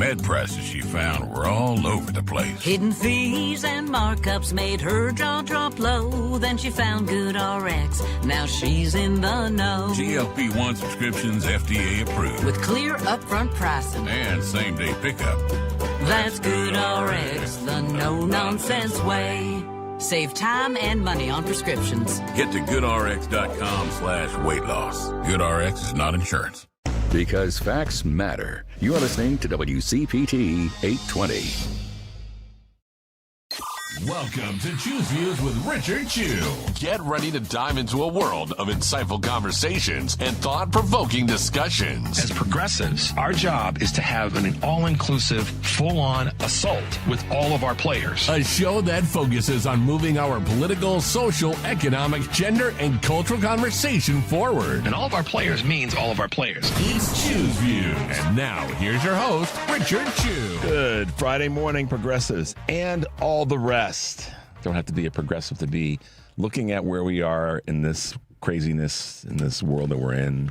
med prices she found were all over the place. Hidden fees and markups made her jaw drop low. Then she found GoodRx. Now she's in the know. GLP-1 subscriptions FDA approved. With clear upfront pricing. And same-day pickup. That's GoodRx, the no-nonsense way. Save time and money on prescriptions. Get to goodrx.com/weight loss. GoodRx is not insurance. Because facts matter. You are listening to WCPT 820. Welcome to Choose Views with Richard Chew. Get ready to dive into a world of insightful conversations and thought-provoking discussions. As progressives, our job is to have an all-inclusive, full-on assault with all of our players. A show that focuses on moving our political, social, economic, gender, and cultural conversation forward. And all of our players means all of our players. It's Choose Views. And now, here's your host, Richard Chew. Good Friday morning, progressives, and all the rest. Don't have to be a progressive to be looking at where we are in this craziness, in this world that we're in,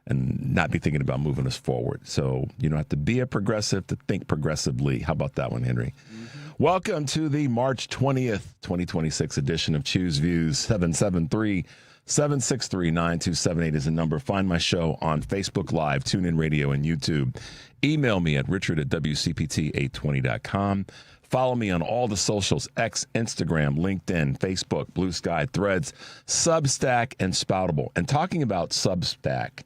and not be thinking about moving us forward. So you don't have to be a progressive to think progressively. How about that one, Henry? Mm-hmm. Welcome to the March 20th, 2026 edition of Choose Views. 773-763-9278 is the number. Find my show on Facebook Live, TuneIn Radio, and YouTube. Email me at richard@WCPT820.com. Follow me on all the socials, X, Instagram, LinkedIn, Facebook, Blue Sky, Threads, Substack, and Spoutable. And talking about Substack,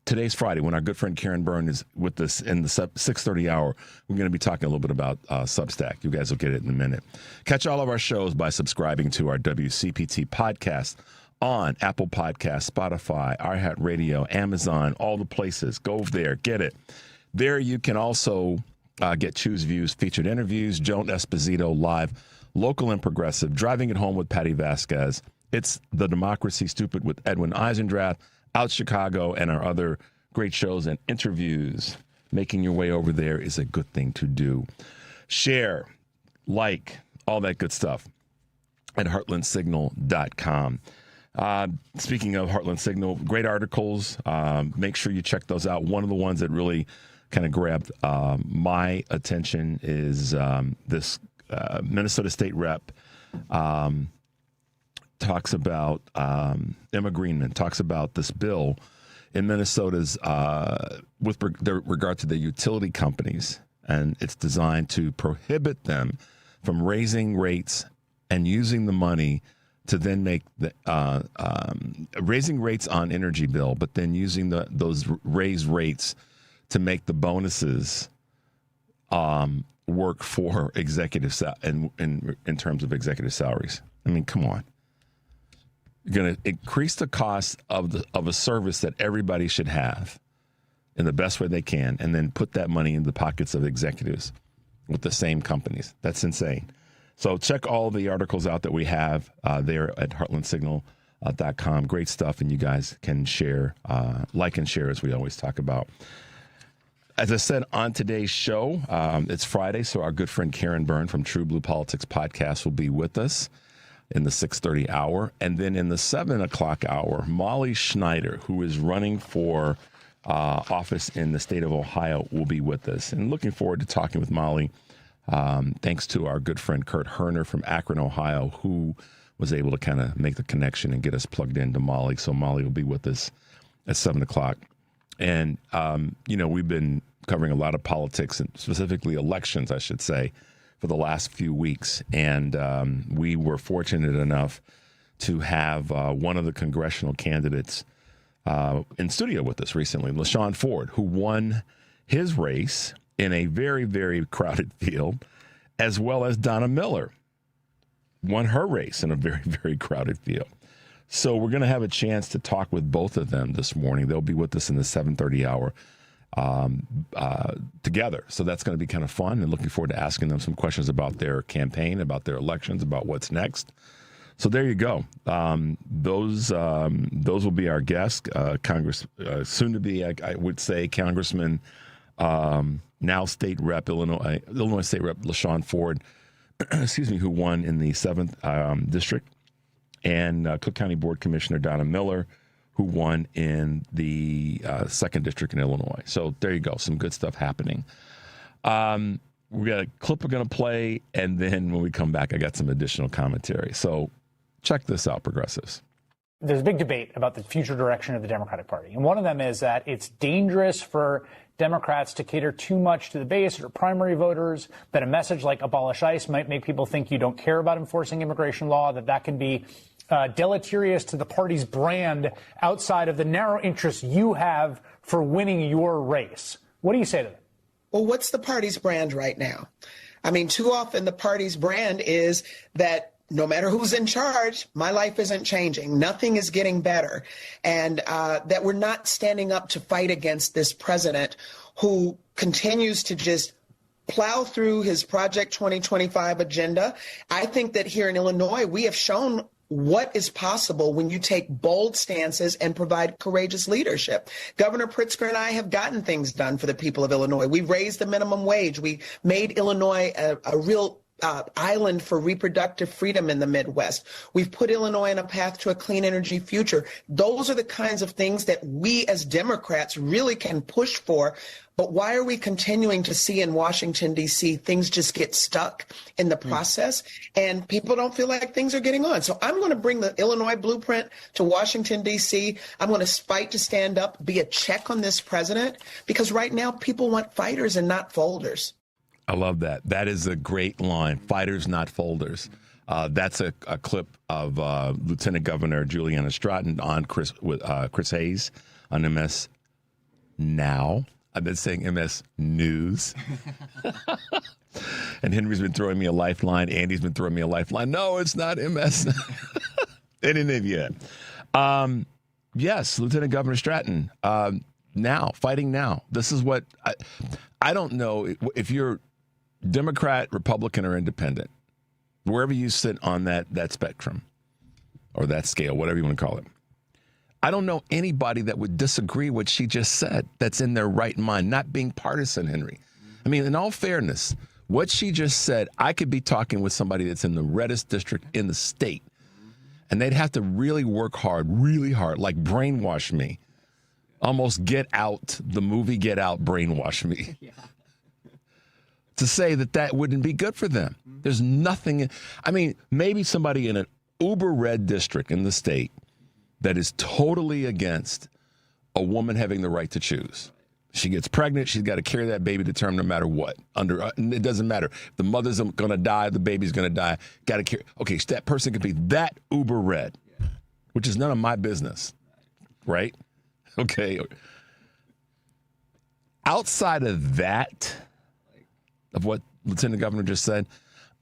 today's Friday when our good friend Karen Byrne is with us in the 6:30 hour. We're going to be talking a little bit about Substack. You guys will get it in a minute. Catch all of our shows by subscribing to our WCPT podcast on Apple Podcasts, Spotify, iHeartRadio, Amazon, all the places. Go over there, get it. There you can also get Choose Views, featured interviews, Joan Esposito live, local and progressive, Driving It Home with Patty Vasquez. It's The Democracy Stupid with Edwin Eisendrath, Out Chicago, and our other great shows and interviews. Making your way over there is a good thing to do. Share, like, all that good stuff at heartlandsignal.com. Speaking of Heartland Signal, great articles. Make sure you check those out. One of the ones that really kind of grabbed my attention is this Minnesota State Rep talks about Emma Greenman, talks about this bill in Minnesota's with regard to the utility companies, and it's designed to prohibit them from raising rates and using the money to then make the raising rates on energy bill, but then using those raised rates to make the bonuses work for executive in terms of executive salaries. I mean, come on. You're going to increase the cost of a service that everybody should have in the best way they can, and then put that money in the pockets of executives with the same companies. That's insane. So check all the articles out that we have there at heartlandsignal.com. Great stuff, and you guys can share, like and share, as we always talk about. As I said on today's show, it's Friday, so our good friend Karen Byrne from TruBlu Politics podcast will be with us in the 6:30 hour. And then in the 7 o'clock hour, Molly Schneider, who is running for office in the state of Ohio, will be with us. And looking forward to talking with Molly, thanks to our good friend Kurt Herner from Akron, Ohio, who was able to kind of make the connection and get us plugged into Molly. So Molly will be with us at 7 o'clock. And, we've been covering a lot of politics, and specifically elections, I should say, for the last few weeks. And we were fortunate enough to have one of the congressional candidates in studio with us recently, Shawn Ford, who won his race in a very, very crowded field, as well as Donna Miller won her race in a very, very crowded field. So we're going to have a chance to talk with both of them this morning. They'll be with us in the 7:30 hour together. So that's going to be kind of fun, and looking forward to asking them some questions about their campaign, about their elections, about what's next. So there you go. Those will be our guests. Soon to be, I would say, Congressman, now State Rep, Illinois State Rep Shawn Ford, who won in the 7th District. And Cook County Board Commissioner Donna Miller, who won in the 2nd District in Illinois. So there you go. Some good stuff happening. We got a clip we're going to play, and then when we come back, I got some additional commentary. So check this out, progressives. There's a big debate about the future direction of the Democratic Party. And one of them is that it's dangerous for Democrats to cater too much to the base or primary voters, that a message like abolish ICE might make people think you don't care about enforcing immigration law, that can be deleterious to the party's brand outside of the narrow interests you have for winning your race. What do you say to that? Well, what's the party's brand right now? I mean, too often the party's brand is that no matter who's in charge, my life isn't changing. Nothing is getting better. And that we're not standing up to fight against this president who continues to just plow through his Project 2025 agenda. I think that here in Illinois, we have shown what is possible when you take bold stances and provide courageous leadership. Governor Pritzker and I have gotten things done for the people of Illinois. We raised the minimum wage. We made Illinois a real island for reproductive freedom in the Midwest. We've put Illinois on a path to a clean energy future. Those are the kinds of things that we as Democrats really can push for. But why are we continuing to see in Washington, D.C., things just get stuck in the process and people don't feel like things are getting on? So I'm going to bring the Illinois blueprint to Washington, D.C. I'm going to fight to stand up, be a check on this president, because right now people want fighters and not folders. I love that. That is a great line. Fighters, not folders. That's a clip of Lieutenant Governor Juliana Stratton on Chris Hayes on MS Now. I've been saying MS News. And Henry's been throwing me a lifeline. Andy's been throwing me a lifeline. No, it's not MS. They didn't have yet. Yes, Lieutenant Governor Stratton. Now, fighting now. This is what I don't know if you're Democrat, Republican, or Independent, wherever you sit on that spectrum or that scale, whatever you want to call it. I don't know anybody that would disagree with what she just said that's in their right mind, not being partisan, Henry. I mean, in all fairness, what she just said, I could be talking with somebody that's in the reddest district in the state, and they'd have to really work hard, like brainwash me. Almost Get Out, the movie Get Out, brainwash me. Yeah. To say that wouldn't be good for them. There's nothing. I mean, maybe somebody in an uber red district in the state that is totally against a woman having the right to choose. She gets pregnant, she's got to carry that baby to term no matter what. It doesn't matter. If the mother's going to die, the baby's going to die. Got to carry. Okay, so that person could be that uber red, which is none of my business, right? Okay. Outside of that, of what Lieutenant Governor just said,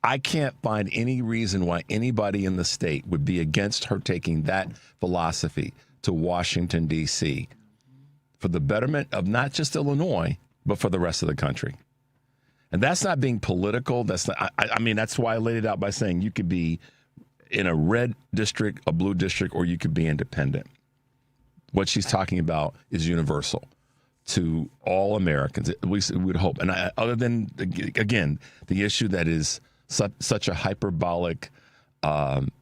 I can't find any reason why anybody in the state would be against her taking that philosophy to Washington, D.C. for the betterment of not just Illinois, but for the rest of the country. And that's not being political. That's not, I mean, that's why I laid it out by saying you could be in a red district, a blue district, or you could be independent. What she's talking about is universal to all Americans, at least we would hope. And other than, again, the issue that is such a hyperbolic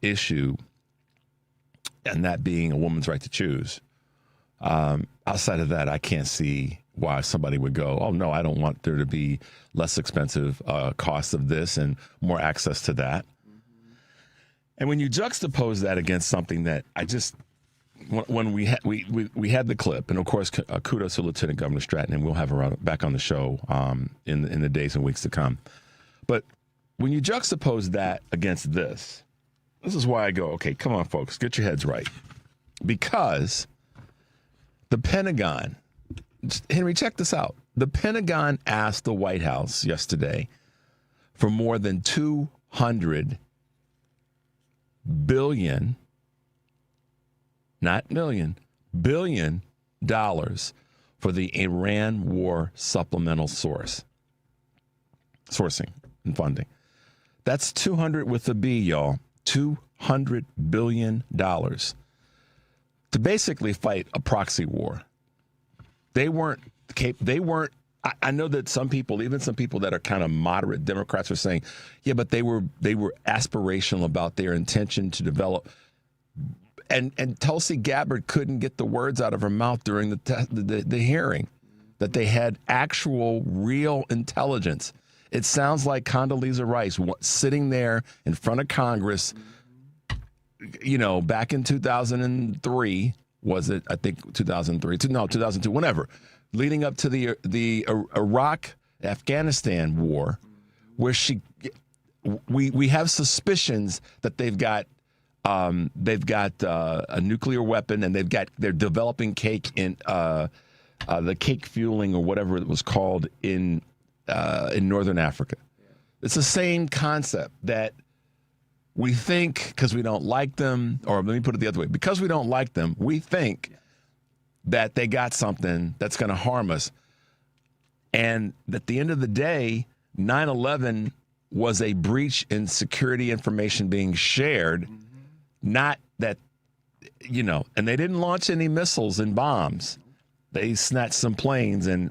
issue, and that being a woman's right to choose, outside of that, I can't see why somebody would go, oh, no, I don't want there to be less expensive cost of this and more access to that. Mm-hmm. And when you juxtapose that against something that I just... When we had the clip, and of course, kudos to Lieutenant Governor Stratton, and we'll have her back on the show in the days and weeks to come. But when you juxtapose that against this is why I go, okay, come on, folks, get your heads right. Because the Pentagon, Henry, check this out. The Pentagon asked the White House yesterday for more than $200 billion, not million, $billion for the Iran war supplemental sourcing and funding. That's 200 with a B, y'all. $200 billion to basically fight a proxy war. They weren't. I know that some people, even some people that are kind of moderate Democrats, are saying, yeah, but they were aspirational about their intention to develop. And Tulsi Gabbard couldn't get the words out of her mouth during the hearing, that they had actual, real intelligence. It sounds like Condoleezza Rice sitting there in front of Congress, back in 2003, was it? I think 2003. No, 2002, whenever, leading up to the Iraq-Afghanistan war, where we have suspicions that they've got a nuclear weapon, and they're developing cake in the cake fueling or whatever it was called in Northern Africa. It's the same concept that we think, because we don't like them, or let me put it the other way, because we don't like them, we think that they got something that's going to harm us. And at the end of the day, 9/11 was a breach in security information being shared, not that, and they didn't launch any missiles and bombs. They snatched some planes, and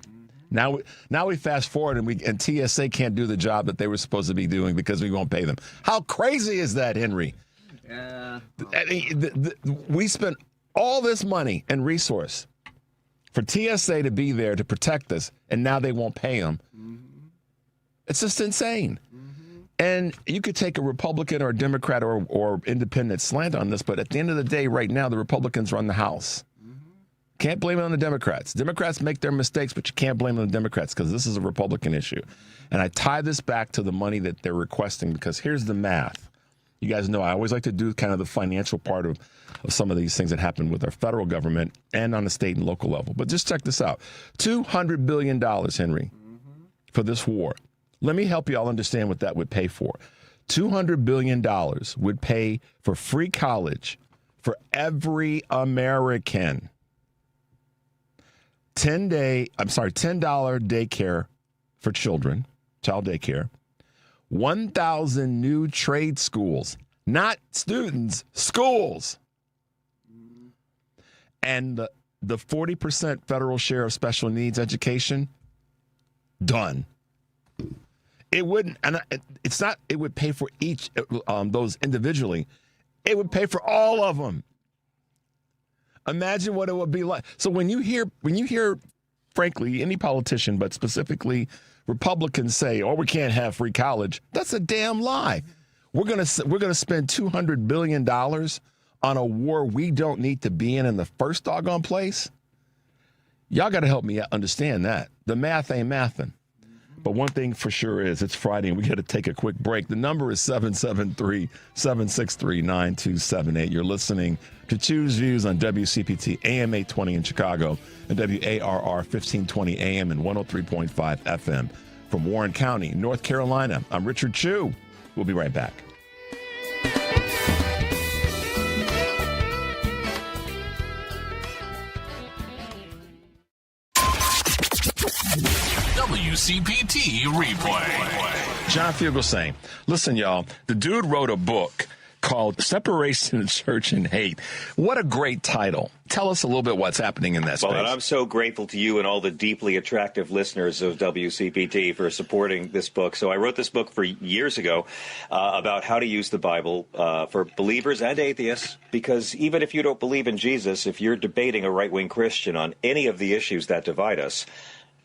now we fast forward, and TSA can't do the job that they were supposed to be doing because we won't pay them. How crazy is that, Henry? Yeah. We spent all this money and resource for TSA to be there to protect us, and now they won't pay them. It's just insane. And you could take a Republican or a Democrat or independent slant on this, but at the end of the day, right now, the Republicans run the House. Can't blame it on the Democrats. Democrats make their mistakes, but you can't blame it on the Democrats because this is a Republican issue. And I tie this back to the money that they're requesting, because here's the math. You guys know I always like to do kind of the financial part of some of these things that happen with our federal government and on the state and local level. But just check this out. $200 billion, Henry, for this war. Let me help you all understand what that would pay for. $200 billion would pay for free college for every American. $10 daycare for children, child daycare, 1,000 new trade schools, not students, schools, and the 40% federal share of special needs education, done. It wouldn't, and it's not, it would pay for each, those individually. It would pay for all of them. Imagine what it would be like. So when you hear, frankly, any politician, but specifically Republicans say, "Oh, we can't have free college," that's a damn lie. We're gonna spend $200 billion on a war we don't need to be in the first doggone place. Y'all got to help me understand that. The math ain't mathin'. But one thing for sure is it's Friday and we got to take a quick break. The number is 773-763-9278. You're listening to Choose Views on WCPT AM 820 in Chicago and WARR 1520 AM and 103.5 FM. From Warren County, North Carolina, I'm Richard Chu. We'll be right back. WCPT replay. John Fugelsang. Listen, y'all, the dude wrote a book called Separation of Church and Hate. What a great title. Tell us a little bit what's happening in that space. Well, and I'm so grateful to you and all the deeply attractive listeners of WCPT for supporting this book. So I wrote this book years ago about how to use the Bible for believers and atheists, because even if you don't believe in Jesus, if you're debating a right-wing Christian on any of the issues that divide us,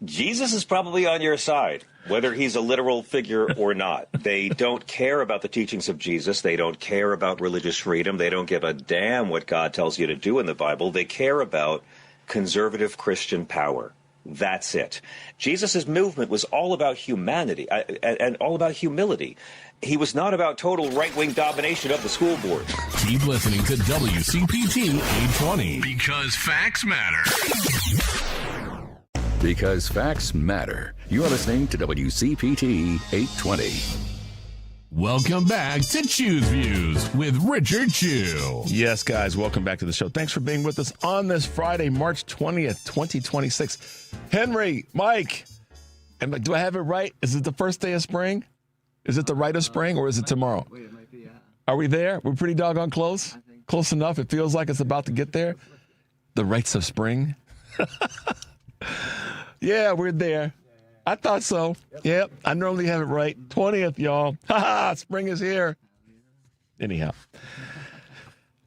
Jesus is probably on your side, whether he's a literal figure or not. They don't care about the teachings of Jesus. They don't care about religious freedom. They don't give a damn what God tells you to do in the Bible. They care about conservative Christian power. That's it. Jesus' movement was all about humanity and all about humility. He was not about total right-wing domination of the school board. Keep listening to WCPT 820. Because facts matter. Because facts matter. You are listening to WCPT 820. Welcome back to Choose Views with Richard Chu. Yes, guys, welcome back to the show. Thanks for being with us on this Friday, March 20th, 2026. Henry, Mike, do I have it right? Is it the first day of spring? Is it the right of spring, or is it tomorrow? Wait, it might be, Are we there? We're pretty doggone close? Close enough? It feels like it's about to get there? The rites of spring? Yeah, we're there. I thought so. Yep, I normally have it right. 20th, y'all. Ha ha, spring is here. Anyhow,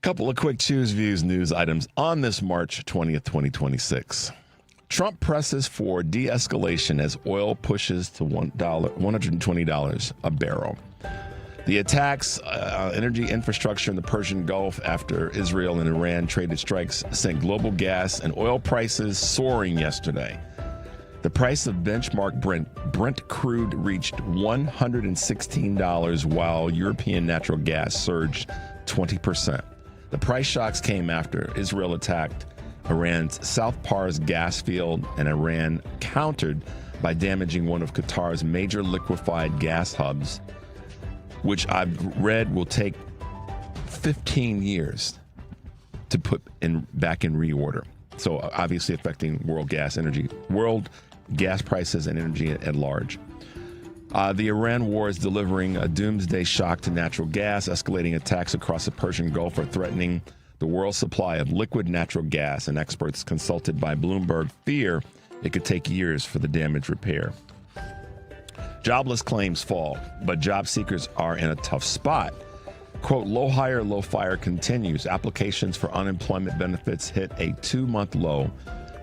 Couple of quick Choose Views news items on this March 20th, 2026. Trump presses for de-escalation as oil pushes to $120 a barrel. The attacks, energy infrastructure in the Persian Gulf after Israel and Iran traded strikes sent global gas and oil prices soaring yesterday. The price of benchmark Brent crude reached $116 while European natural gas surged 20%. The price shocks came after Israel attacked Iran's South Pars gas field, and Iran countered by damaging one of Qatar's major liquefied gas hubs, which I've read will take 15 years to put back in reorder. So obviously affecting world gas prices and energy at large. The Iran war is delivering a doomsday shock to natural gas. Escalating attacks across the Persian Gulf are threatening the world's supply of liquid natural gas, and experts consulted by Bloomberg fear it could take years for the damage repair. Jobless claims fall, but job seekers are in a tough spot. Quote, low hire, low fire continues. Applications for unemployment benefits hit a 2-month low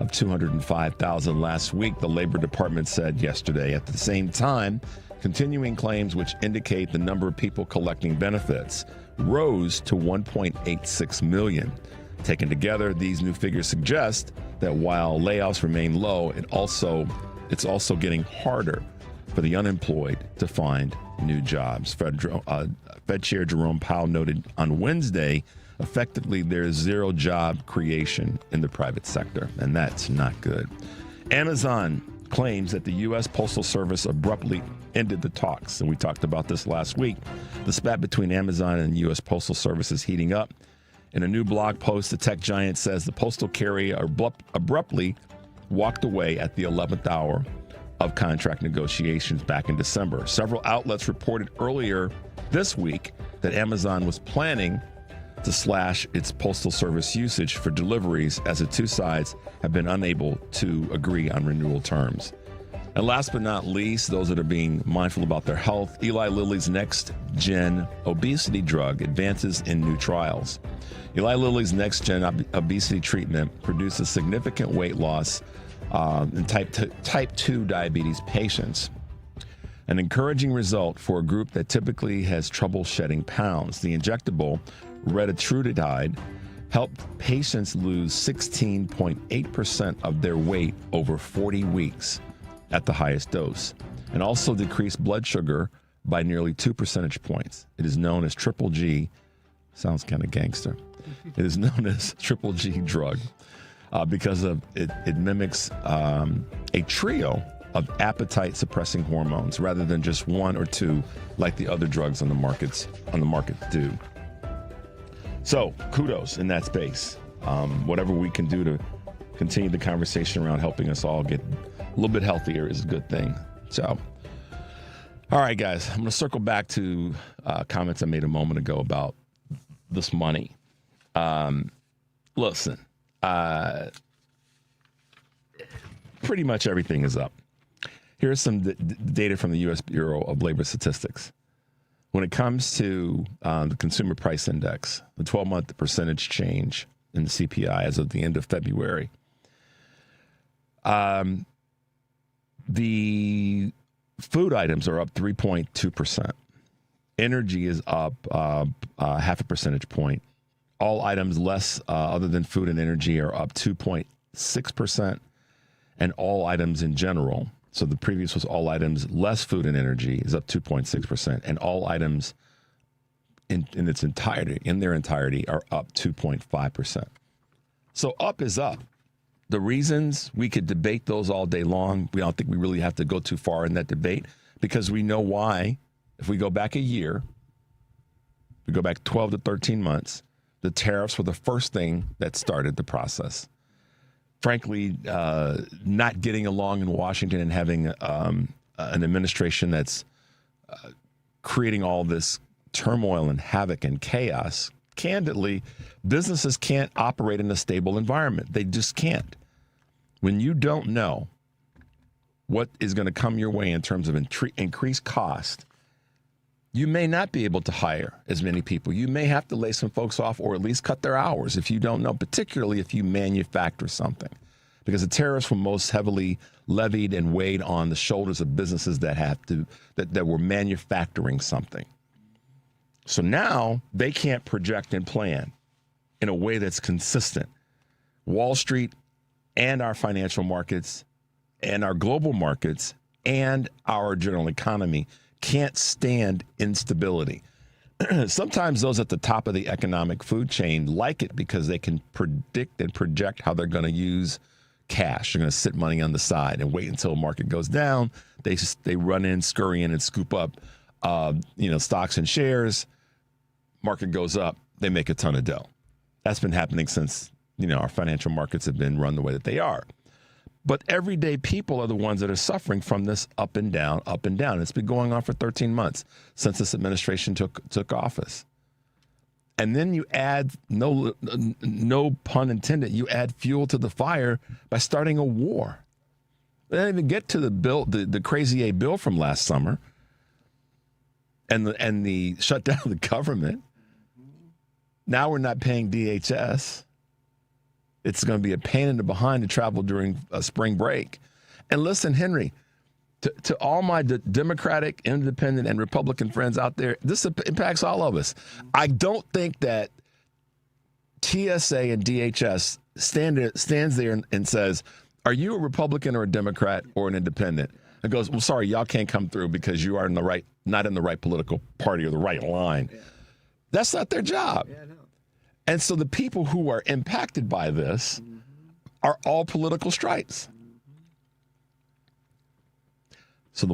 of 205,000 last week, the Labor Department said yesterday. At the same time, continuing claims which indicate the number of people collecting benefits rose to 1.86 million. Taken together, these new figures suggest that while layoffs remain low, it's also getting harder for the unemployed to find new jobs. Fed Chair Jerome Powell noted on Wednesday, effectively, there is zero job creation in the private sector, and that's not good. Amazon claims that the U.S. Postal Service abruptly ended the talks, and we talked about this last week. The spat between Amazon and the U.S. Postal Service is heating up. In a new blog post, the tech giant says the postal carrier abruptly walked away at the 11th hour of contract negotiations back in December. Several outlets reported earlier this week that Amazon was planning to slash its postal service usage for deliveries as the two sides have been unable to agree on renewal terms. And last but not least, those that are being mindful about their health, Eli Lilly's next-gen obesity drug advances in new trials. Eli Lilly's next-gen obesity treatment produces significant weight loss in type 2 diabetes patients. An encouraging result for a group that typically has trouble shedding pounds. The injectable retatrutide helped patients lose 16.8% of their weight over 40 weeks at the highest dose, and also decreased blood sugar by nearly 2 percentage points. It is known as Triple G. Sounds kind of gangster. It is known as Triple G drug because of it mimics a trio of appetite-suppressing hormones rather than just one or two like the other drugs on the market do. So kudos in that space. Whatever we can do to continue the conversation around helping us all get a little bit healthier is a good thing. So, all right, guys, I'm going to circle back to comments I made a moment ago about this money. Listen, pretty much everything is up. Here's some data from the U.S. Bureau of Labor Statistics. When it comes to the Consumer Price Index, the 12-month percentage change in the CPI as of the end of February, the food items are up 3.2%. Energy is up half a percentage point. All items less other than food and energy are up 2.6%, and all items in general. So the previous was all items less food and energy is up 2.6%, and all items in their entirety are up 2.5%. So up is up. The reasons, we could debate those all day long. We don't think we really have to go too far in that debate because we know why. If we go back a year, we go back 12 to 13 months, the tariffs were the first thing that started the process. Frankly, not getting along in Washington and having an administration that's creating all this turmoil and havoc and chaos, candidly, businesses can't operate in a stable environment. They just can't. When you don't know what is going to come your way in terms of increased cost, you may not be able to hire as many people. You may have to lay some folks off or at least cut their hours if you don't know, particularly if you manufacture something. Because the tariffs were most heavily levied and weighed on the shoulders of businesses that were manufacturing something. So now they can't project and plan in a way that's consistent. Wall Street and our financial markets and our global markets and our general economy can't stand instability. Sometimes those at the top of the economic food chain like it because they can predict and project how they're going to use cash. They're going to sit money on the side and wait until the market goes down. They run in, scurry in, and scoop up, stocks and shares. Market goes up, they make a ton of dough. That's been happening since our financial markets have been run the way that they are. But everyday people are the ones that are suffering from this up and down, up and down. It's been going on for 13 months since this administration took office. And then you add, no pun intended, you add fuel to the fire by starting a war. They didn't even get to the bill, the crazy A bill from last summer and the shutdown of the government. Now we're not paying DHS. It's going to be a pain in the behind to travel during a spring break. And listen, Henry, to all my Democratic, Independent, and Republican friends out there, this impacts all of us. I don't think that TSA and DHS stands there and says, are you a Republican or a Democrat or an Independent? And goes, well, sorry, y'all can't come through because you are not in the right political party or the right line. Yeah. That's not their job. Yeah, no. And so the people who are impacted by this are all political stripes. So the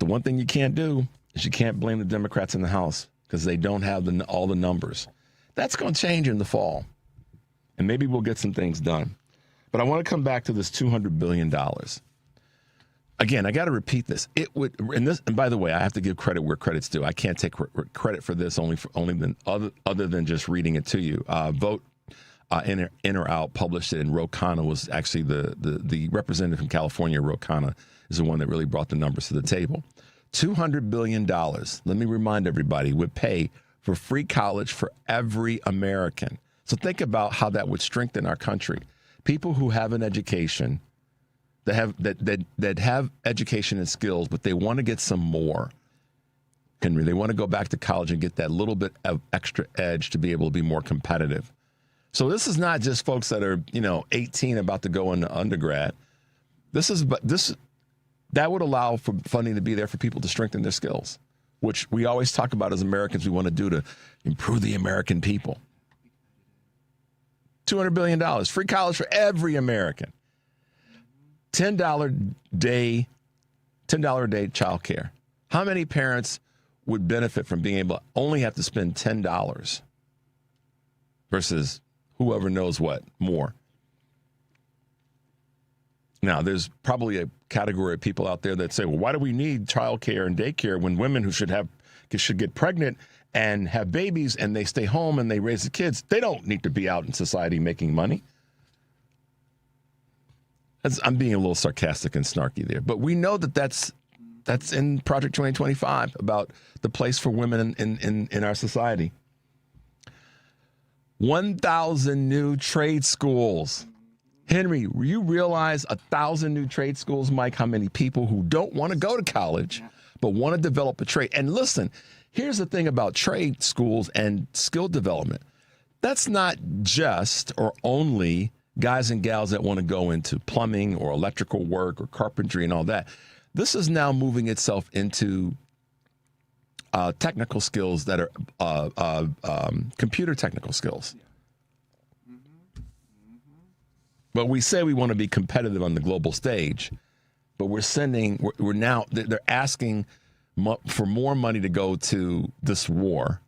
one thing you can't do is you can't blame the Democrats in the House because they don't have all the numbers. That's going to change in the fall, and maybe we'll get some things done. But I want to come back to this $200 billion. Again, I got to repeat this. And by the way, I have to give credit where credit's due. I can't take credit for this other than just reading it to you. Vote In or Out published it, and Ro Khanna was actually the representative from California. Ro Khanna is the one that really brought the numbers to the table. $200 billion, let me remind everybody, would pay for free college for every American. So think about how that would strengthen our country. People who have an education, that have education and skills, but they want to get some more. Henry, they want to go back to college and get that little bit of extra edge to be able to be more competitive. So this is not just folks that are, 18 about to go into undergrad. That would allow for funding to be there for people to strengthen their skills, which we always talk about as Americans we want to do to improve the American people. $200 billion, free college for every American. $10 a day child care. How many parents would benefit from being able to only have to spend $10 versus whoever knows what more? Now, there's probably a category of people out there that say, well, why do we need child care and daycare when women who should get pregnant and have babies and they stay home and they raise the kids, they don't need to be out in society making money? I'm being a little sarcastic and snarky there, but we know that's in Project 2025 about the place for women in our society. 1,000 new trade schools. Henry, you realize 1,000 new trade schools, Mike, how many people who don't want to go to college but want to develop a trade? And listen, here's the thing about trade schools and skill development. That's not just or only guys and gals that want to go into plumbing or electrical work or carpentry and all that. This is now moving itself into technical skills that are computer technical skills. But we say we want to be competitive on the global stage, but they're asking for more money to go to this war.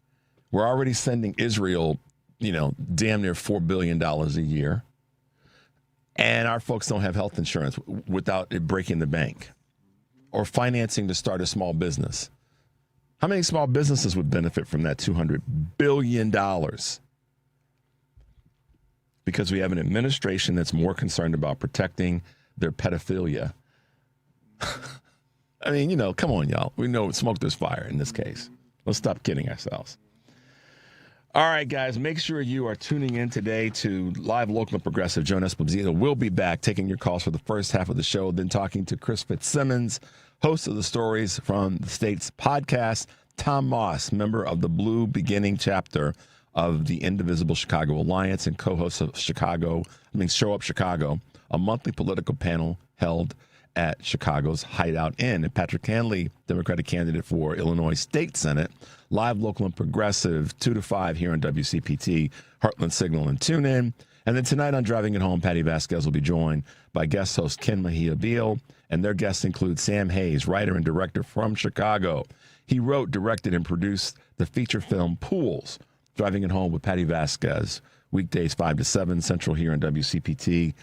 We're already sending Israel, damn near $4 billion a year. And our folks don't have health insurance without it breaking the bank or financing to start a small business. How many small businesses would benefit from that $200 billion? Because we have an administration that's more concerned about protecting their pedophilia. I mean, come on, y'all. We know smoke, there's fire in this case. Let's stop kidding ourselves. All right, guys, make sure you are tuning in today to Live Local and Progressive. Joan Esposito will be back taking your calls for the first half of the show, then talking to Chris Fitzsimmons, host of the Stories from the States podcast, Tom Moss, member of the Blue Beginning chapter of the Indivisible Chicago Alliance and co-host of Show Up Chicago, a monthly political panel held at Chicago's Hideout Inn. And Patrick Hanley, Democratic candidate for Illinois State Senate, Live Local and Progressive, 2 to 5 here on WCPT, Heartland Signal and TuneIn. And then tonight on Driving It Home, Patty Vasquez will be joined by guest host Ken Mejia Beal, and their guests include Sam Hayes, writer and director from Chicago. He wrote, directed, and produced the feature film Pools, Driving It Home with Patty Vasquez, weekdays 5 to 7 Central here on WCPT,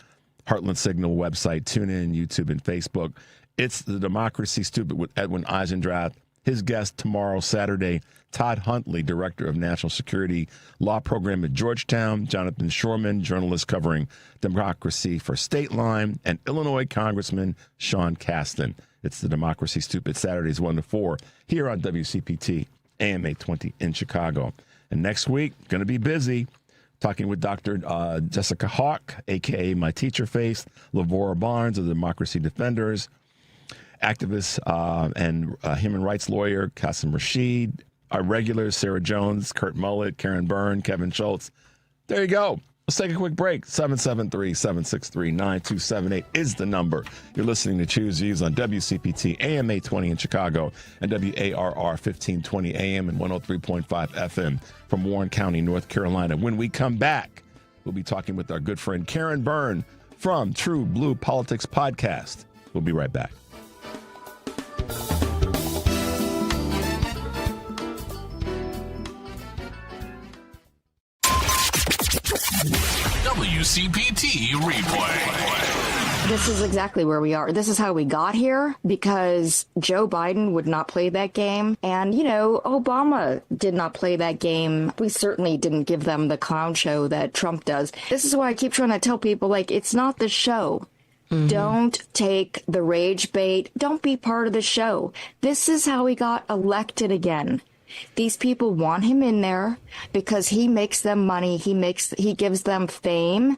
Heartland Signal website, TuneIn, YouTube, and Facebook. It's The Democracy Stupid with Edwin Eisendrath. His guest tomorrow, Saturday, Todd Huntley, Director of National Security Law Program at Georgetown, Jonathan Shorman, journalist covering democracy for State Line, and Illinois Congressman Shawn Caston. It's The Democracy Stupid, Saturdays 1 to 4 here on WCPT, AM 820 in Chicago. And next week, going to be busy. Talking with Dr. Jessica Hawk, a.k.a. My Teacher Face, Lavora Barnes of the Democracy Defenders, activist and human rights lawyer Qasim Rashid, our regulars Sarah Jones, Kurt Mullett, Karen Byrne, Kevin Schultz. There you go. Let's take a quick break. 773-763-9278 is the number. You're listening to Choose Views on WCPT, AM 820 in Chicago, and WARR 1520 AM and 103.5 FM from Warren County, North Carolina. When we come back, we'll be talking with our good friend Karen Byrne from TruBlu Politics podcast. We'll be right back. WCPT replay. This is exactly where we are. This is how we got here because Joe Biden would not play that game. And, Obama did not play that game. We certainly didn't give them the clown show that Trump does. This is why I keep trying to tell people, it's not the show. Mm-hmm. Don't take the rage bait. Don't be part of the show. This is how he got elected again. These people want him in there because he makes them money. He gives them fame.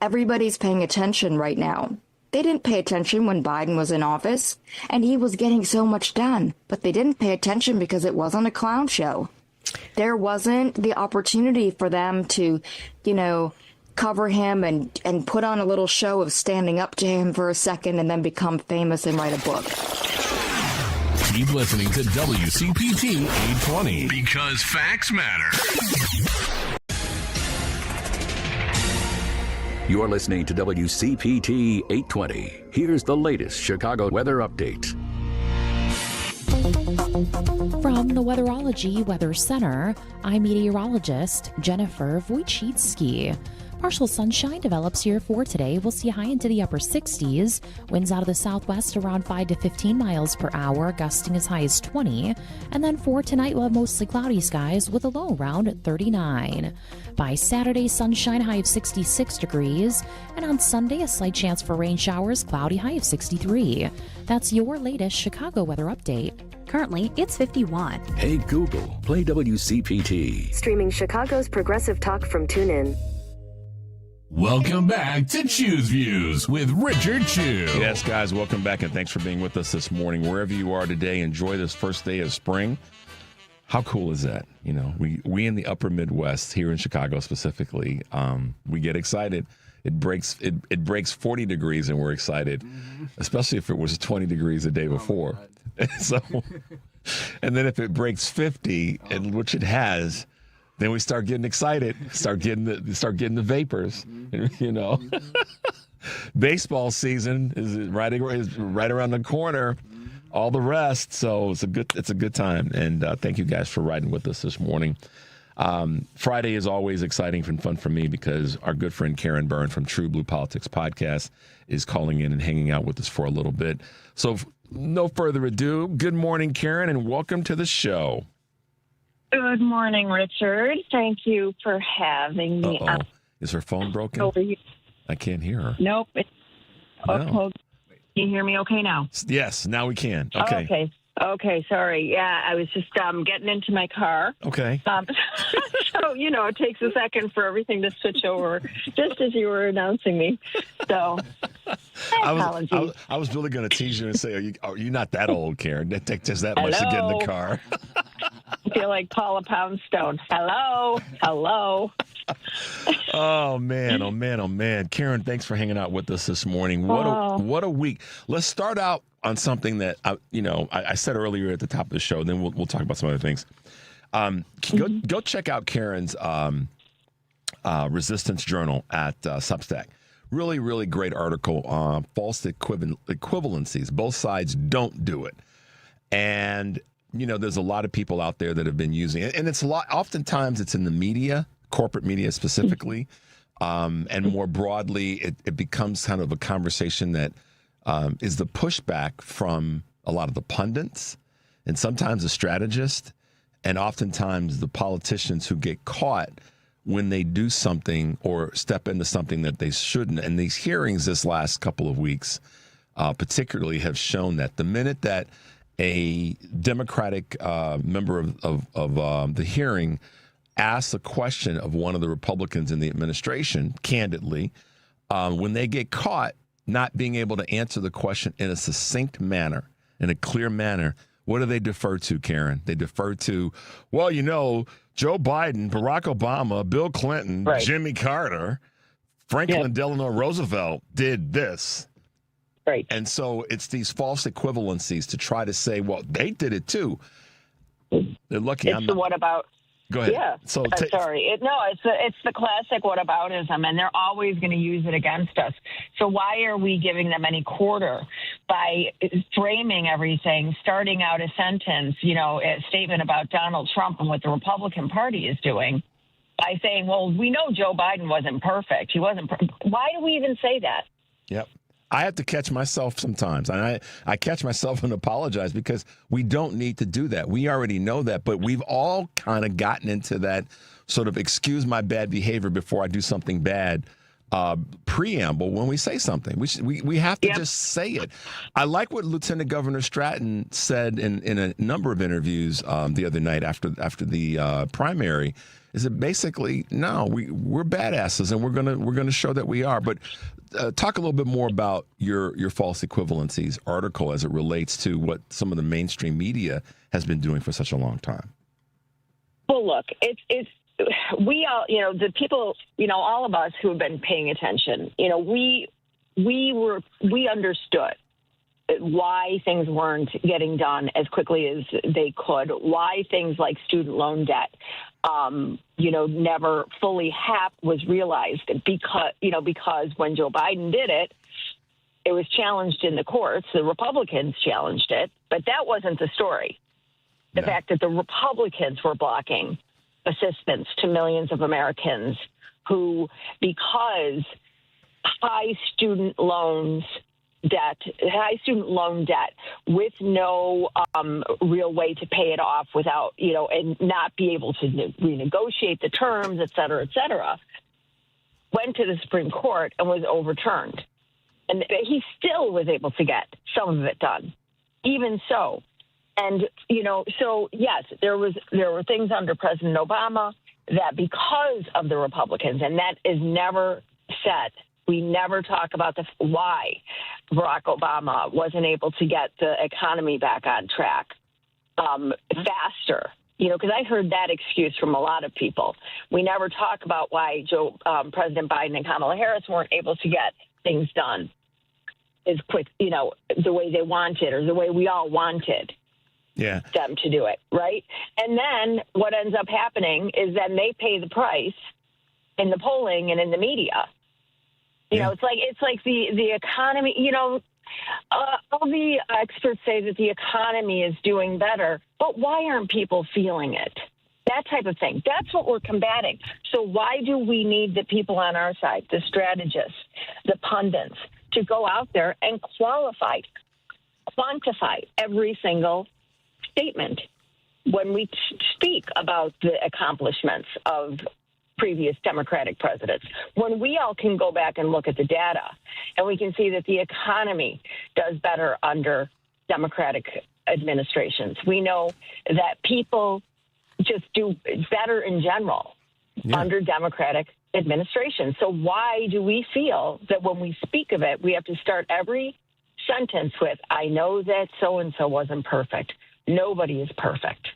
Everybody's paying attention right now. They didn't pay attention when Biden was in office, and he was getting so much done. But they didn't pay attention because it wasn't a clown show. There wasn't the opportunity for them to, cover him and put on a little show of standing up to him for a second and then become famous and write a book. Keep listening to WCPT 820 because facts matter. You're listening to WCPT 820. Here's the latest Chicago weather update. From the Weatherology Weather Center, I'm meteorologist Jennifer Wojcicki. Partial sunshine develops here for today. We'll see high into the upper 60s. Winds out of the southwest around 5 to 15 miles per hour, gusting as high as 20. And then for tonight, we'll have mostly cloudy skies with a low around 39. By Saturday, sunshine, high of 66 degrees. And on Sunday, a slight chance for rain showers, cloudy, high of 63. That's your latest Chicago weather update. Currently, it's 51. Hey Google, play WCPT. Streaming Chicago's progressive talk from TuneIn. Welcome back to Choose Views with Richard Chew. Yes, guys, welcome back, and thanks for being with us this morning. Wherever you are today, enjoy this first day of spring. How cool is that? We in the upper Midwest, here in Chicago specifically, we get excited. It breaks 40 degrees, and we're excited, especially if it was 20 degrees the day before. So, and then if it breaks 50, which it has, then we start getting excited, start getting the vapors, Baseball season is right around the corner, all the rest. So it's a good time, and thank you guys for riding with us this morning. Friday is always exciting and fun for me because our good friend Karen Byrne from TruBlu Politics podcast is calling in and hanging out with us for a little bit. So no further ado, good morning, Karen, and welcome to the show. Good morning, Richard. Thank you for having me. Is her phone broken? Over here. I can't hear her. Nope. No. Can you hear me okay now? Yes, now we can. Okay. Okay, sorry. Yeah, I was just getting into my car. Okay. So, it takes a second for everything to switch over just as you were announcing me. So, apologies. I was really going to tease you and say, are you not that old, Karen? It takes just that much to get in the car. I feel like Paula Poundstone. Hello. Oh man. Karen, thanks for hanging out with us this morning. What a week. Let's start out on something that I said earlier at the top of the show. Then we'll talk about some other things. Go check out Karen's Resistance Journal at Substack. Really, really great article on false equivalencies. Both sides don't do it, and there's a lot of people out there that have been using it, and it's a lot. Oftentimes, it's in the media, corporate media specifically, and more broadly, it becomes kind of a conversation that is the pushback from a lot of the pundits and sometimes the strategists and oftentimes the politicians who get caught when they do something or step into something that they shouldn't. And these hearings this last couple of weeks particularly have shown that the minute that a Democratic member of the hearing asks a question of one of the Republicans in the administration, candidly, when they get caught not being able to answer the question in a succinct manner, in a clear manner, what do they defer to, Karen? They defer to, Joe Biden, Barack Obama, Bill Clinton, right. Jimmy Carter, Franklin Delano Roosevelt did this. Right. And so it's these false equivalencies to try to say, well, they did it too. They're lucky. What about? Go ahead. Yeah. So sorry. It's the classic whataboutism, and they're always going to use it against us. So why are we giving them any quarter by framing everything, starting out a sentence, a statement about Donald Trump and what the Republican Party is doing by saying, well, we know Joe Biden wasn't perfect. He wasn't. Why do we even say that? Yep. I have to catch myself sometimes, and I catch myself and apologize because we don't need to do that. We already know that, but we've all kind of gotten into that sort of excuse my bad behavior before I do something bad preamble when we say something. We have to just say it. I like what Lieutenant Governor Stratton said in a number of interviews the other night after the primary. Is that basically no, we're badasses and we're gonna show that we are. But talk a little bit more about your false equivalencies article as it relates to what some of the mainstream media has been doing for such a long time. Well, look, it's we all, the people, all of us who have been paying attention, we understood why things weren't getting done as quickly as they could, why things like student loan debt, never fully was realized because when Joe Biden did it, it was challenged in the courts. The Republicans challenged it, but that wasn't the story. The fact that the Republicans were blocking assistance to millions of Americans who, because high student loan debt with no real way to pay it off without, and not be able to renegotiate the terms, et cetera, went to the Supreme Court and was overturned. And he still was able to get some of it done, even so. And, so yes, there were things under President Obama that because of the Republicans, and that is never said. We never talk about why Barack Obama wasn't able to get the economy back on track faster. Because I heard that excuse from a lot of people. We never talk about why President Biden and Kamala Harris weren't able to get things done as quick, the way they wanted or the way we all wanted them to do it, right? And then what ends up happening is then they pay the price in the polling and in the media. It's like the economy, all the experts say that the economy is doing better, but why aren't people feeling it? That type of thing. That's what we're combating. So why do we need the people on our side, the strategists, the pundits, to go out there and quantify every single statement when we speak about the accomplishments of previous Democratic presidents, when we all can go back and look at the data and we can see that the economy does better under Democratic administrations. We know that people just do better in general under Democratic administration. So why do we feel that when we speak of it, we have to start every sentence with, I know that so-and-so wasn't perfect. Nobody is perfect.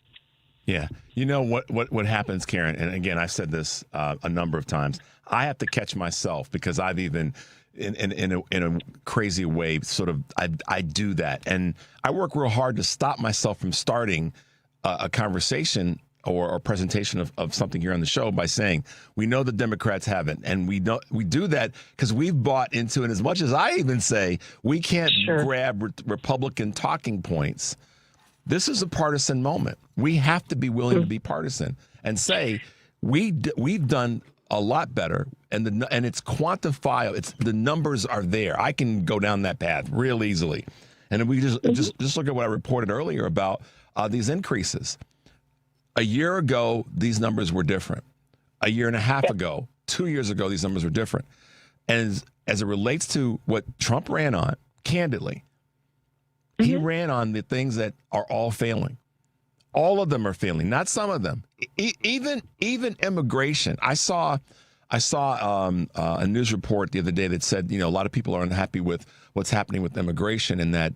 Yeah. You know what happens, Karen, and again, I've said this a number of times. I have to catch myself because I've even, in a crazy way, sort of, I do that. And I work real hard to stop myself from starting a conversation or a presentation of something here on the show by saying, we know the Democrats haven't. And we do that because we've bought into it. As much as I even say we can't grab Republican talking points, this is a partisan moment. We have to be willing to be partisan and say we've done a lot better, and it's quantifiable. The numbers are there. I can go down that path real easily. And we just look at what I reported earlier about these increases. A year ago, these numbers were different. A year and a half ago, 2 years ago, these numbers were different. And as it relates to what Trump ran on, candidly, he ran on the things that are all failing. All of them are failing, not some of them. Even immigration. I saw a news report the other day that said, a lot of people are unhappy with what's happening with immigration, and that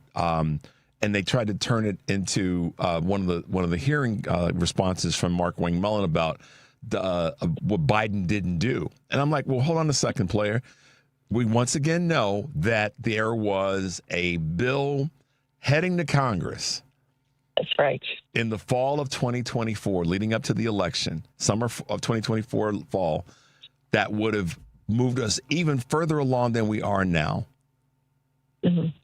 and they tried to turn it into one of the hearing responses from Mark Wang-Mellon about what Biden didn't do. And I'm like, well, hold on a second, player. We once again know that there was a bill heading to Congress. That's right. In the fall of 2024, leading up to the election, summer of 2024 fall, that would have moved us even further along than we are now.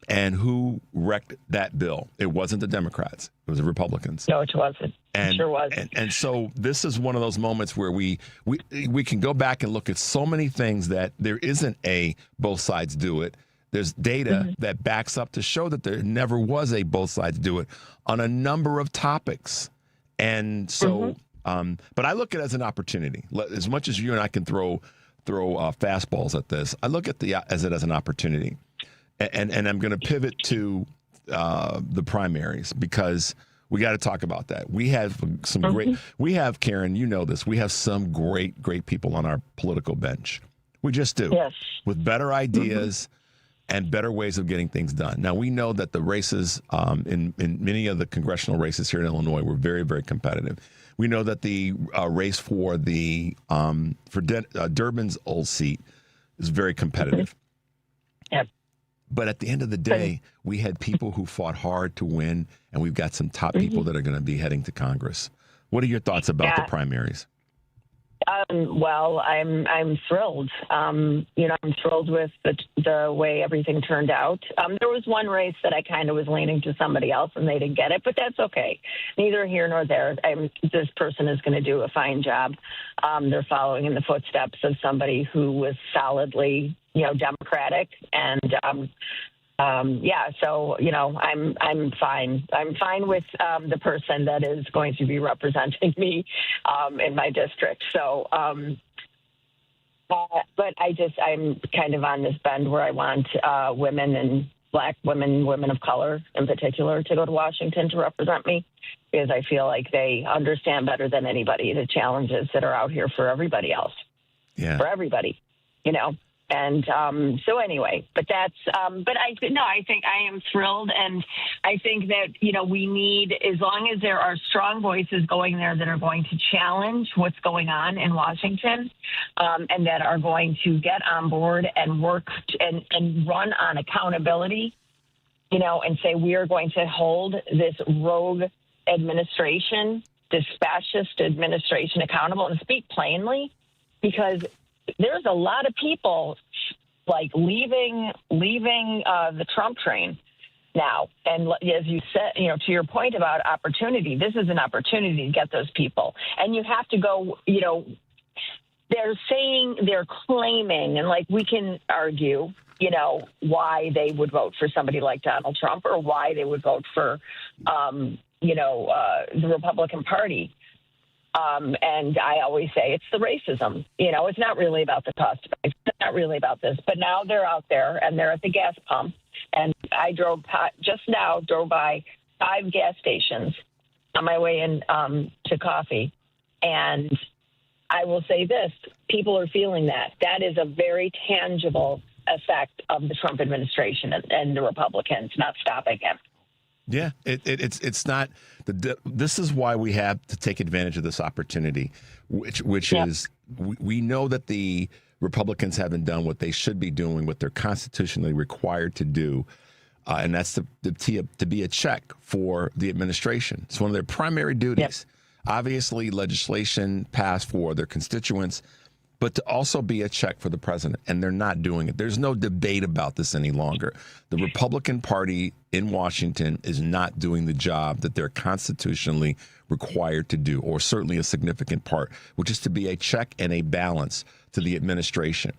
And who wrecked that bill? It wasn't the Democrats. It was the Republicans. No, it wasn't. It sure was. And so this is one of those moments where we can go back and look at so many things that there isn't a both sides do it. There's data that backs up to show that there never was a both sides do it on a number of topics. And so, but I look at it as an opportunity. As much as you and I can throw fastballs at this, I look at it as an opportunity. And I'm going to pivot to the primaries because we got to talk about that. We have some we have, Karen, you know this, we have some great people on our political bench. We just do. Yes. With better ideas and better ways of getting things done. Now, we know that the races in many of the congressional races here in Illinois were very, very competitive. We know that the race for Durbin's old seat is very competitive. Yep. But at the end of the day, we had people who fought hard to win, and we've got some top people that are going to be heading to Congress. What are your thoughts about the primaries? Well, I'm thrilled. I'm thrilled with the way everything turned out. There was one race that I kind of was leaning to somebody else, and they didn't get it, but that's okay. Neither here nor there. This person is going to do a fine job. They're following in the footsteps of somebody who was solidly, Democratic, and so I'm fine. I'm fine with the person that is going to be representing me in my district. So, but I'm kind of on this bend where I want women and Black women of color in particular to go to Washington to represent me, because I feel like they understand better than anybody the challenges that are out here for everybody else. Yeah. For everybody, And so anyway, but that's I think I am thrilled. And I think that, we need, as long as there are strong voices going there that are going to challenge what's going on in Washington and that are going to get on board and work and run on accountability, and say we are going to hold this rogue administration, this fascist administration accountable and speak plainly, because there's a lot of people leaving the Trump train now. And as you said, to your point about opportunity, this is an opportunity to get those people. And you have to go, they're claiming, and we can argue, why they would vote for somebody like Donald Trump or why they would vote for, the Republican Party. And I always say it's the racism. It's not really about the cost. It's not really about this. But now they're out there and they're at the gas pump. And I drove by 5 gas stations on my way in to coffee. And I will say this, people are feeling that. That is a very tangible effect of the Trump administration and the Republicans not stopping him. Yeah, it's not. This is why we have to take advantage of this opportunity, which is we know that the Republicans haven't done what they should be doing, what they're constitutionally required to do, and that's to be a check for the administration. It's one of their primary duties. Obviously, legislation passed for their constituents, but to also be a check for the president, and they're not doing it. There's no debate about this any longer. The Republican Party in Washington is not doing the job that they're constitutionally required to do, or certainly a significant part, which is to be a check and a balance to the administration.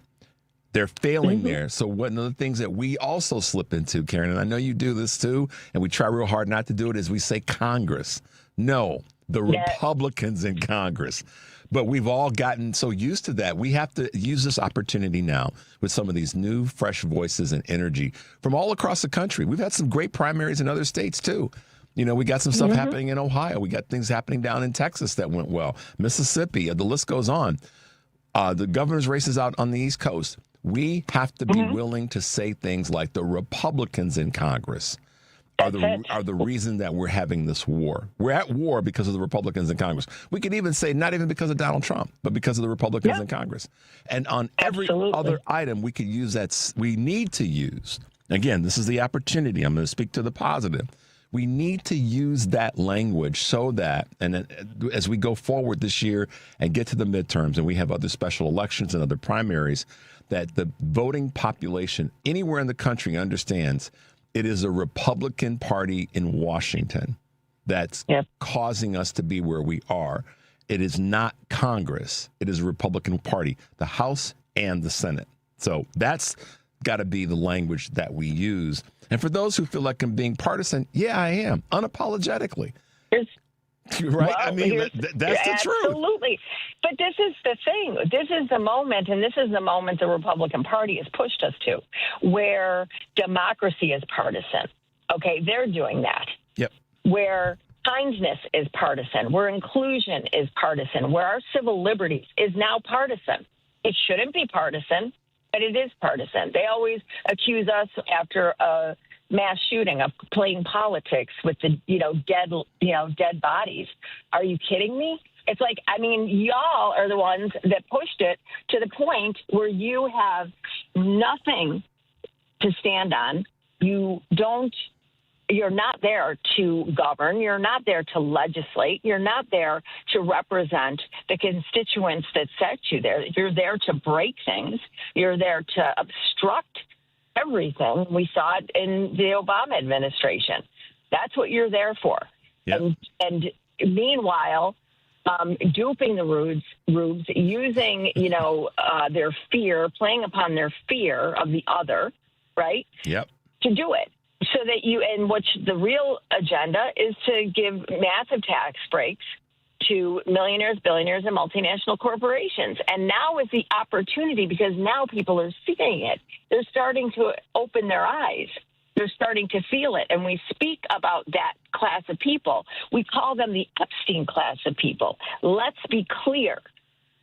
They're failing there. So one of the things that we also slip into, Karen, and I know you do this too, and we try real hard not to do it, is we say Congress. No, the Republicans in Congress. But we've all gotten so used to that. We have to use this opportunity now with some of these new, fresh voices and energy from all across the country. We've had some great primaries in other states, too. You know, we got some stuff happening in Ohio. We got things happening down in Texas that went well. Mississippi, the list goes on. The governor's races out on the East Coast. We have to be willing to say things like the Republicans in Congress are the reason that we're having this war. We're at war because of the Republicans in Congress. We could even say not even because of Donald Trump, but because of the Republicans in Congress. And on every other item, we could use that. We need to use, again, this is the opportunity. I'm going to speak to the positive. We need to use that language so that, and as we go forward this year and get to the midterms, and we have other special elections and other primaries, that the voting population anywhere in the country understands it is a Republican Party in Washington that's causing us to be where we are. It is not Congress. It is a Republican Party, the House and the Senate. So that's got to be the language that we use. And for those who feel like I'm being partisan, yeah, I am, unapologetically. Right? Well, I mean, that's the truth. Absolutely. But this is the thing. This is the moment, and this is the moment the Republican Party has pushed us to, where democracy is partisan. Okay, they're doing that. Yep. Where kindness is partisan, where inclusion is partisan, where our civil liberties is now partisan. It shouldn't be partisan, but it is partisan. They always accuse us after a mass shooting of playing politics with the dead bodies. Are you kidding me? It's like, I mean, y'all are the ones that pushed it to the point where you have nothing to stand on. You're not there to govern. You're not there to legislate. You're not there to represent the constituents that set you there. You're there to break things. You're there to obstruct everything. We saw it in the Obama administration. That's what you're there for. Yep. And meanwhile, duping the rubes, using, their fear, playing upon their fear of the other, right? Yep. To do it. So that the real agenda is to give massive tax breaks to millionaires, billionaires, and multinational corporations. And now is the opportunity, because now people are seeing it. They're starting to open their eyes. They're starting to feel it. And we speak about that class of people. We call them the Epstein class of people. Let's be clear.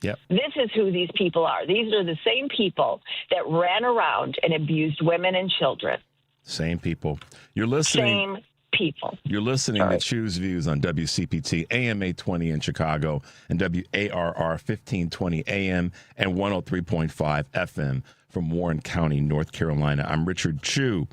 Yep. This is who these people are. These are the same people that ran around and abused women and children. Same people. You're listening. Same people. You're listening to Choose Views on WCPT AM 820 in Chicago and WARR 1520 AM and 103.5 FM from Warren County, North Carolina. I'm Richard Chu.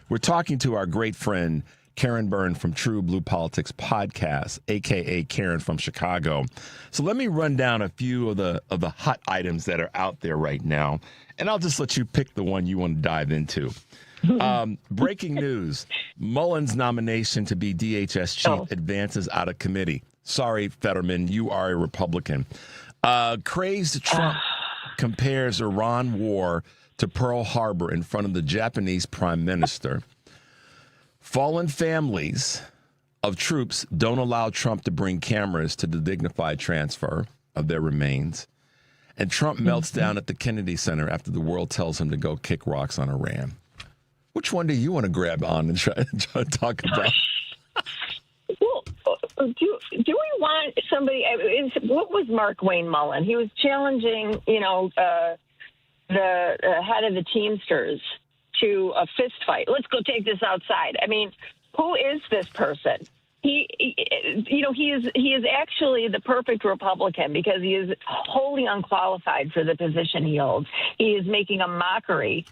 We're talking to our great friend Karen Byrne from TruBlu Politics podcast, a.k.a. Karen from Chicago. So let me run down a few of the hot items that are out there right now, and I'll just let you pick the one you want to dive into. Breaking news. Muellen's nomination to be DHS chief advances out of committee. Sorry, Fetterman, you are a Republican. Crazed Trump compares Iran war to Pearl Harbor in front of the Japanese prime minister. Fallen families of troops don't allow Trump to bring cameras to the dignified transfer of their remains. And Trump melts down at the Kennedy Center after the world tells him to go kick rocks on Iran. Which one do you want to grab on and try to talk about? do we want somebody? What was Mark Wayne Mullen? He was challenging, the head of the Teamsters to a fist fight. Let's go take this outside. I mean, who is this person? He is actually the perfect Republican because he is wholly unqualified for the position he holds. He is making a mockery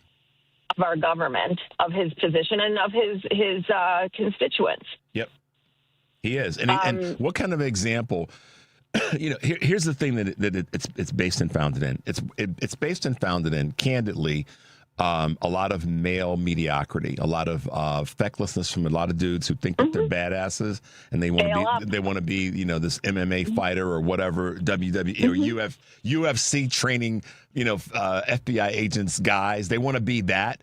of our government, of his position, and of his constituents. Yep, he is. And what kind of example? Here's the thing that it's based and founded in. It's based and founded in, candidly, a lot of male mediocrity, a lot of fecklessness from a lot of dudes who think that they're badasses and they want to be this MMA fighter or whatever, WWE or UFC training, FBI agents guys. They want to be that.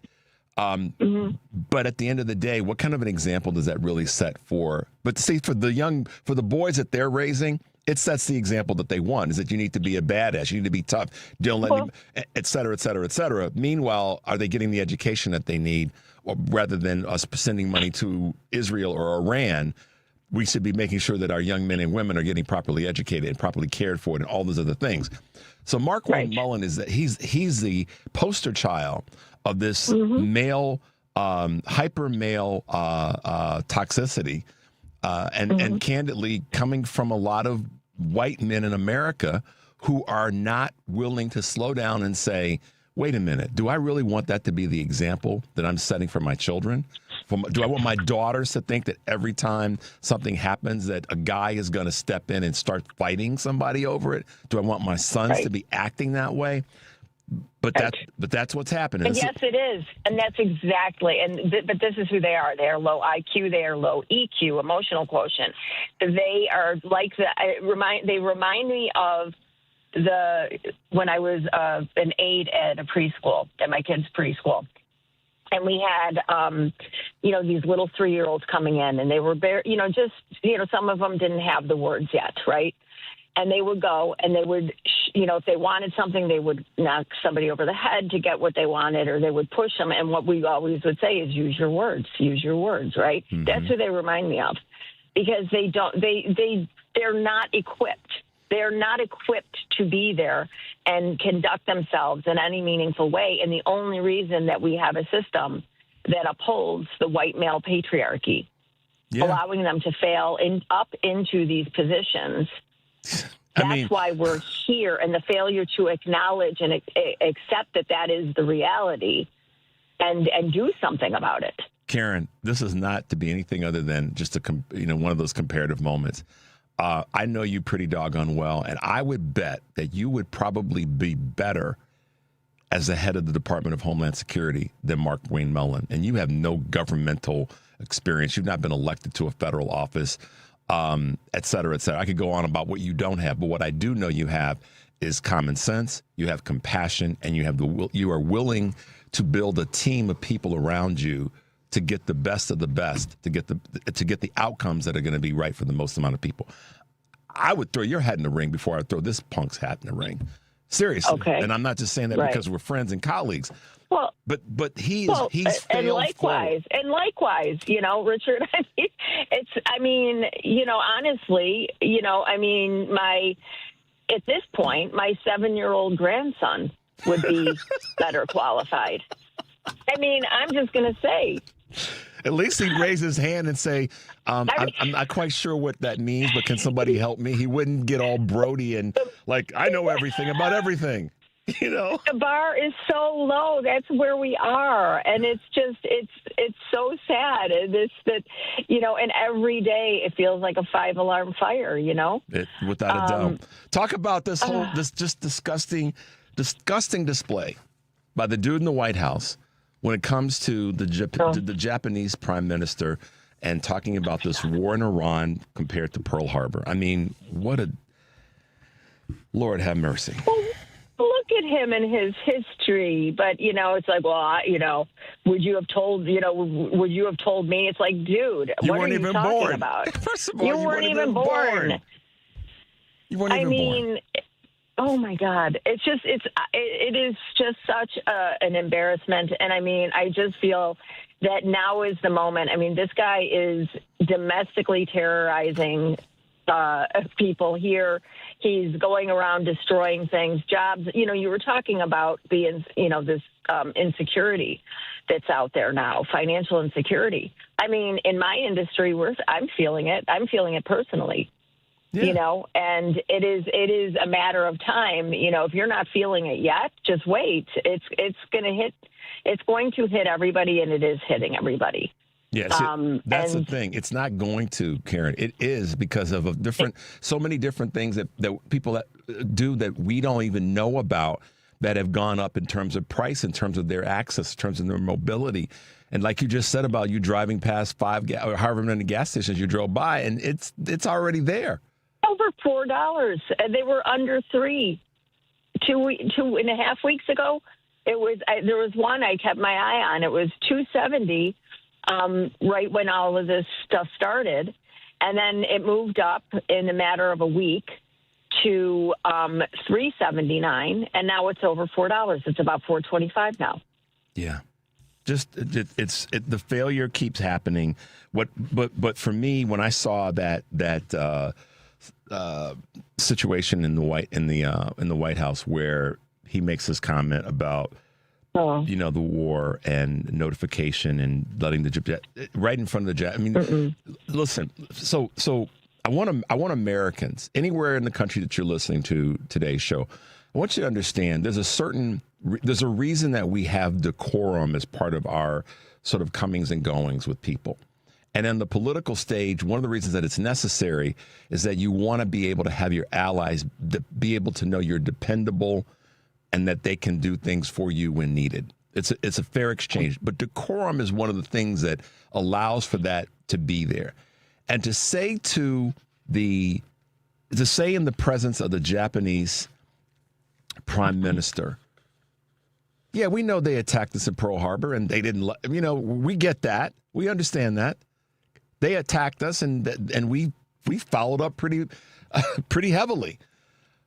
But at the end of the day, what kind of an example does that really set for? But see, for the boys that they're raising, it sets the example that they want, is that you need to be a badass, you need to be tough, don't let him, et cetera, et cetera, et cetera. Meanwhile, are they getting the education that they need? Or rather than us sending money to Israel or Iran, we should be making sure that our young men and women are getting properly educated and properly cared for and all those other things. So Mark Wayne Mullen is that he's the poster child of this male, hyper male toxicity. And candidly, coming from a lot of white men in America who are not willing to slow down and say, wait a minute, do I really want that to be the example that I'm setting for my children? Do I want my daughters to think that every time something happens that a guy is going to step in and start fighting somebody over it? Do I want my sons to be acting that way? But that's what's happening. And yes, it is, and that's exactly. But this is who they are. They are low IQ. They are low EQ, emotional quotient. They are like They remind me of when I was an aide at a preschool, at my kids' preschool, and we had these little 3-year-olds coming in, and they were some of them didn't have the words yet, right? And they would go and they would, if they wanted something, they would knock somebody over the head to get what they wanted, or they would push them. And what we always would say is use your words, right? Mm-hmm. That's who they remind me of, because they're not equipped. They're not equipped to be there and conduct themselves in any meaningful way. And the only reason that we have a system that upholds the white male patriarchy, allowing them to fail up into these positions. That's why we're here, and the failure to acknowledge and accept that is the reality and do something about it. Karen, this is not to be anything other than just one of those comparative moments. I know you pretty doggone well, and I would bet that you would probably be better as the head of the Department of Homeland Security than Mark Wayne Mullen. And you have no governmental experience. You've not been elected to a federal office. Et cetera, et cetera. I could go on about what you don't have, but what I do know you have is common sense, you have compassion, and you are willing to build a team of people around you to get the best of the best, to get the outcomes that are going to be right for the most amount of people. I would throw your hat in the ring before I throw this punk's hat in the ring. Seriously. Okay. And I'm not just saying that because we're friends and colleagues. Well, but he's failed. And likewise, Richard, honestly, at this point, my 7-year-old grandson would be better qualified. I'm just going to say. At least he'd raise his hand and say, I'm not quite sure what that means, but can somebody help me? He wouldn't get all Brody and I know everything about everything. The bar is so low. That's where we are, and it's so sad. And every day it feels like a 5-alarm fire. Without a doubt. Talk about this just disgusting display by the dude in the White House when it comes to the Japanese prime minister and talking about this war in Iran compared to Pearl Harbor. What a Lord have mercy. Look at him and his history, but it's like, well, would you have told me? It's like, dude, what are you talking about? First of all, you weren't even born. You weren't even born. Oh my God, it is just such an embarrassment, and I just feel that now is the moment. This guy is domestically terrorizing people here. He's going around destroying things, jobs. You were talking about this insecurity that's out there now, financial insecurity. I mean, in my industry, I'm feeling it. I'm feeling it personally. Yeah. And it is a matter of time. If you're not feeling it yet, just wait. It's going to hit everybody, and it is hitting everybody. Yes, that's the thing. It's not going to, Karen. It is because of so many different things that people that do that we don't even know about that have gone up in terms of price, in terms of their access, in terms of their mobility. And like you just said about you driving past or however many gas stations you drove by, and it's already there. Over $4, and they were under $3. 2.5 weeks ago, there was one I kept my eye on. It was $2.70. Right when all of this stuff started. And then it moved up in a matter of a week to $3.79, and now it's over $4. It's about $4.25 now. Yeah. Just the failure keeps happening. But for me, when I saw that situation in the White House where he makes this comment about the war and notification and letting the jet right in front of the jet. I mean, listen. So I want Americans anywhere in the country that you're listening to today's show. I want you to understand there's a reason that we have decorum as part of our sort of comings and goings with people. And on the political stage, one of the reasons that it's necessary is that you want to be able to have your allies be able to know you're dependable and that they can do things for you when needed. It's a fair exchange. But decorum is one of the things that allows for that to be there. And to say in the presence of the Japanese prime minister, yeah, we know they attacked us in Pearl Harbor and they didn't, we get that. We understand that. They attacked us and we followed up pretty heavily.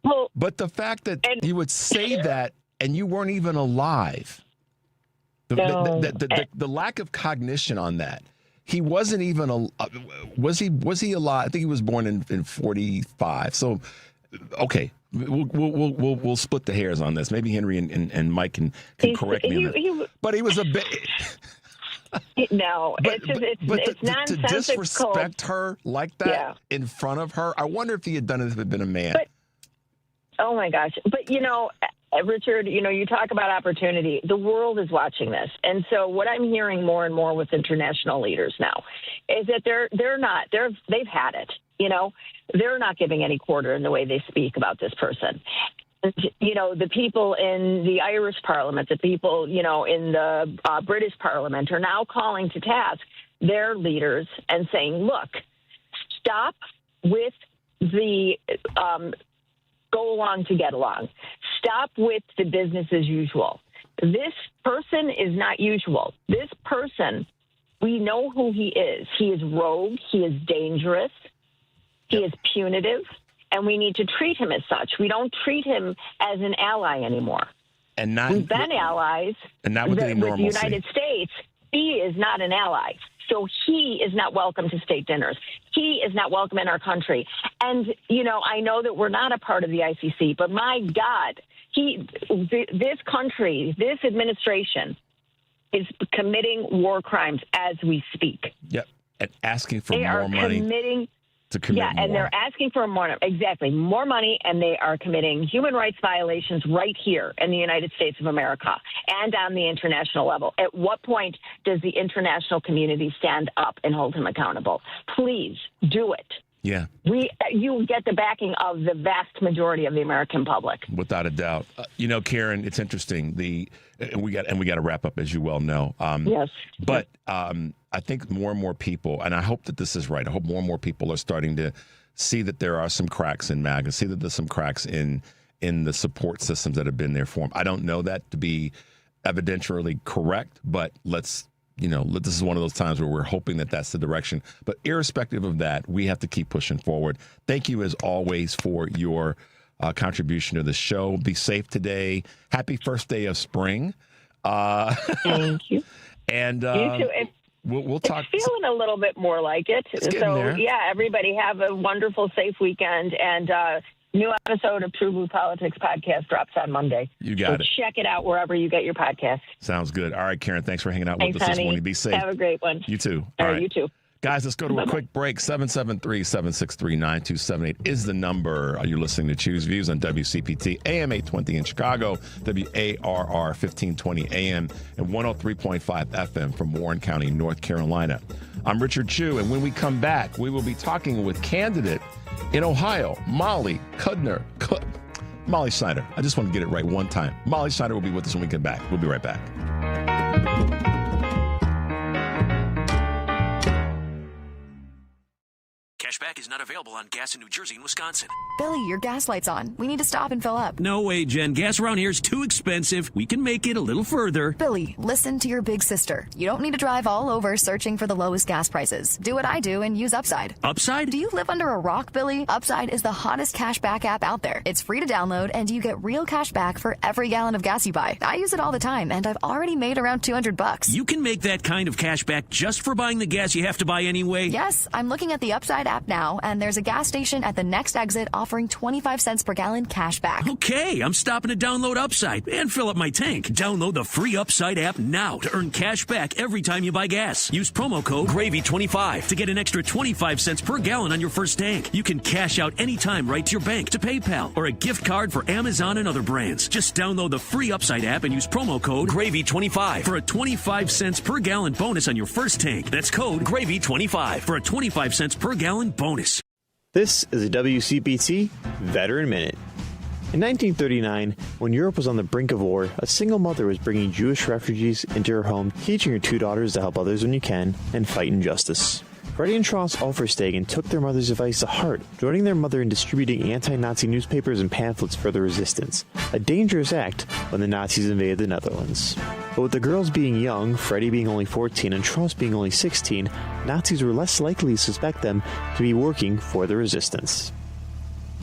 Well, but the fact that you would say that and you weren't even alive, the lack of cognition on that. He wasn't even was he alive? I think he was born in 45. So, okay, we'll split the hairs on this. Maybe Henry and Mike can correct me on that. But he was a bit. No, it's nonsensical. To disrespect her like that in front of her, I wonder if he had done it if he had been a man. Oh, my gosh. But, Richard, you talk about opportunity. The world is watching this. And so what I'm hearing more and more with international leaders now is that they've had it. They're not giving any quarter in the way they speak about this person. And, the people in the Irish Parliament, the people, in the British Parliament are now calling to task their leaders and saying, look, stop with the go along to get along. Stop with the business as usual. This person is not usual. This person, we know who he is. He is rogue. He is dangerous. He is punitive. And we need to treat him as such. We don't treat him as an ally anymore. We've been allies and not with the United States. He is not an ally. So he is not welcome to state dinners. He is not welcome in our country. And, I know that we're not a part of the ICC, but my God, this country, this administration is committing war crimes as we speak. Yep. And asking for more money. They're asking for more money, and they are committing human rights violations right here in the United States of America and on the international level. At what point does the international community stand up and hold him accountable? Please do it. Yeah. You get the backing of the vast majority of the American public. Without a doubt. Karen, it's interesting. We got to wrap up, as you well know. Yes. But I think more and more people, and I hope that this is right. I hope more and more people are starting to see that there are some cracks in MAGA, see that there's some cracks in the support systems that have been there for them. I don't know that to be evidentially correct, but this is one of those times where we're hoping that that's the direction. But irrespective of that, we have to keep pushing forward. Thank you, as always, for your contribution to the show. Be safe today. Happy first day of spring. Thank you. And you too. We'll talk. It's feeling a little bit more like it. So, there. yeah, everybody have a wonderful, safe weekend. And new episode of TruBlu Politics podcast drops on Monday. You got it. Check it out wherever you get your podcast. Sounds good. All right, Karen, thanks for hanging out with us honey. this morning. Be safe. Have a great one. You too. All right, you too. Guys, let's go to a quick break. 773-763-9278 is the number. You're listening to Choose Views on WCPT, AM 820 in Chicago, WARR 1520 AM, and 103.5 FM from Warren County, North Carolina. I'm Richard Chu, and when we come back, we will be talking with candidate in Ohio, Molly Schneider. I just want to get it right one time. Molly Schneider will be with us when we come back. We'll be right back. Cashback is not available on gas in New Jersey and Wisconsin. Billy, your gas light's on. We need to stop and fill up. No way, Jen. Gas around here is too expensive. We can make it a little further. Billy, listen to your big sister. You don't need to drive all over searching for the lowest gas prices. Do what I do and use Upside. Upside? Do you live under a rock, Billy? Upside is the hottest cashback app out there. It's free to download, and you get real cash back for every gallon of gas you buy. I use it all the time, and I've already made around $200. You can make that kind of cash back just for buying the gas you have to buy anyway? Yes, I'm looking at the Upside app now, and there's a gas station at the next exit offering 25 cents per gallon cash back. Okay, I'm stopping to download Upside and fill up my tank. Download the free Upside app now to earn cash back every time you buy gas. Use promo code GRAVY25 to get an extra 25 cents per gallon on your first tank. You can cash out anytime right to your bank, to PayPal, or a gift card for Amazon and other brands. Just download the free Upside app and use promo code GRAVY25 for a 25 cents per gallon bonus on your first tank. That's code GRAVY25 for a 25 cents per gallon bonus. This is a WCPT Veteran Minute. In 1939, when Europe was on the brink of war, a single mother was bringing Jewish refugees into her home, teaching her two daughters to help others when you can and fight injustice. Freddie and Schross Alferstegen took their mother's advice to heart, joining their mother in distributing anti-Nazi newspapers and pamphlets for the resistance, a dangerous act when the Nazis invaded the Netherlands. But with the girls being young, Freddie being only 14 and Schross being only 16, Nazis were less likely to suspect them to be working for the resistance.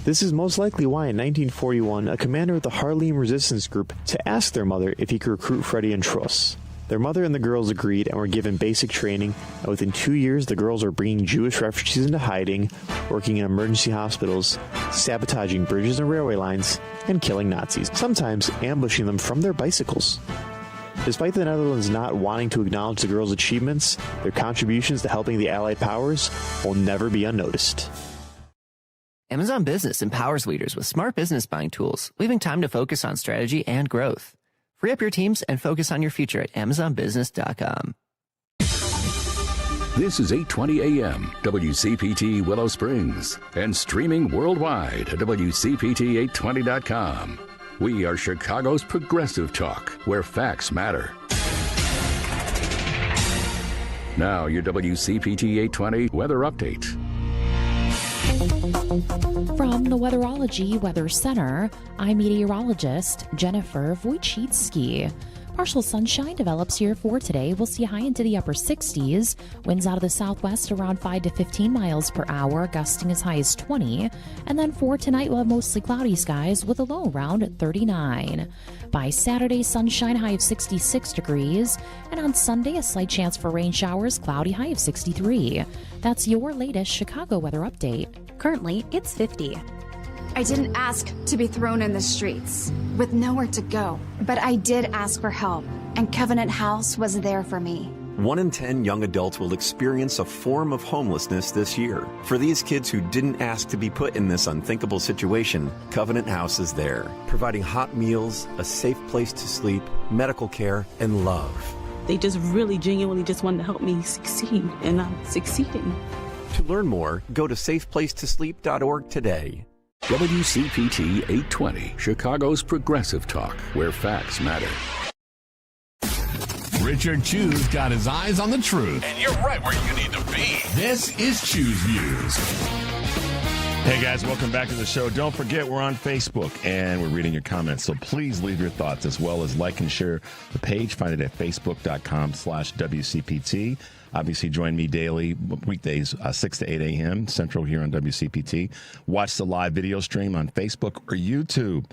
This is most likely why in 1941, a commander of the Haarlem resistance group to ask their mother if he could recruit Freddie and Schross. Their mother and the girls agreed and were given basic training, and within 2 years the girls were bringing Jewish refugees into hiding, working in emergency hospitals, sabotaging bridges and railway lines, and killing Nazis, sometimes ambushing them from their bicycles. Despite the Netherlands not wanting to acknowledge the girls' achievements, their contributions to helping the Allied powers will never be unnoticed. Amazon Business empowers leaders with smart business buying tools, leaving time to focus on strategy and growth. Free up your teams and focus on your future at AmazonBusiness.com. This is 820 AM, WCPT Willow Springs, and streaming worldwide at WCPT820.com. We are Chicago's progressive talk, where facts matter. Now, your WCPT 820 weather update. From the Weatherology Weather Center, I'm meteorologist Jennifer Wojcicki. Partial sunshine develops here for today. We'll see high into the upper 60s. Winds out of the southwest around 5 to 15 miles per hour, gusting as high as 20. And then for tonight, we'll have mostly cloudy skies with a low around 39. By Saturday, sunshine, high of 66 degrees. And on Sunday, a slight chance for rain showers, cloudy, high of 63. That's your latest Chicago weather update. Currently, it's 50. I didn't ask to be thrown in the streets with nowhere to go, but I did ask for help, and Covenant House was there for me. 1 in 10 young adults will experience a form of homelessness this year. For these kids who didn't ask to be put in this unthinkable situation, Covenant House is there, providing hot meals, a safe place to sleep, medical care, and love. They just really genuinely just wanted to help me succeed, and I'm succeeding. To learn more, go to safeplacetosleep.org today. WCPT 820, Chicago's progressive talk, where facts matter. Richard Chu's got his eyes on the truth. And you're right where you need to be. This is Chu's Views. Hey guys, welcome back to the show. Don't forget, we're on Facebook and we're reading your comments. So please leave your thoughts as well as like and share the page. Find it at facebook.com/WCPT. Obviously, join me daily, weekdays, 6 to 8 a.m. Central here on WCPT. Watch the live video stream on Facebook or YouTube.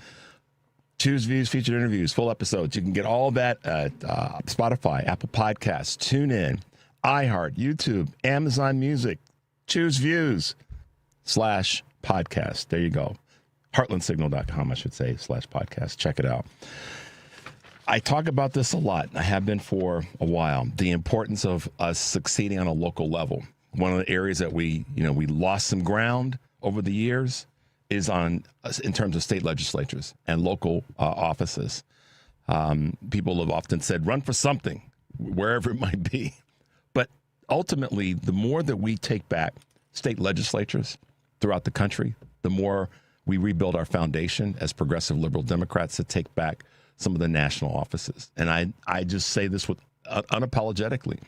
Choose Views, featured interviews, full episodes. You can get all that at Spotify, Apple Podcasts, TuneIn, iHeart, YouTube, Amazon Music. Choose Views /podcast. There you go. Heartlandsignal.com, I should say, /podcast. Check it out. I talk about this a lot. I have been for a while. The importance of us succeeding on a local level. One of the areas that we lost some ground over the years is in terms of state legislatures and local offices. People have often said, run for something, wherever it might be. But ultimately, the more that we take back state legislatures throughout the country, the more we rebuild our foundation as progressive liberal Democrats to take back some of the national offices. And I just say this with unapologetically.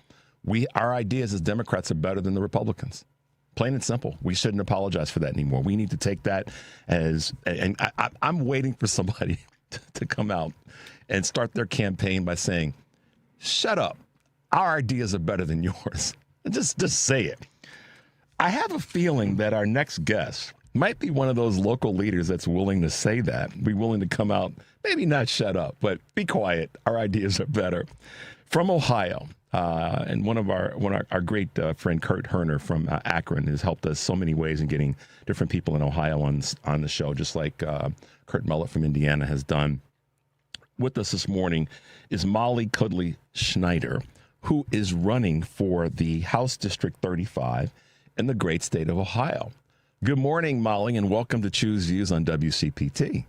Our ideas as Democrats are better than the Republicans. Plain and simple. We shouldn't apologize for that anymore. We need to take that and I'm waiting for somebody to come out and start their campaign by saying, shut up. Our ideas are better than yours. Just say it. I have a feeling that our next guest might be one of those local leaders that's willing to say that, be willing to come out, maybe not shut up, but be quiet. Our ideas are better. From Ohio, and one of our great friend Kurt Herner from Akron has helped us so many ways in getting different people in Ohio on the show, just like Kurt Mellett from Indiana has done. With us this morning is Molly Kudley Schneider, who is running for the House District 35 in the great state of Ohio. Good morning, Molly, and welcome to Choose Views on WCPT.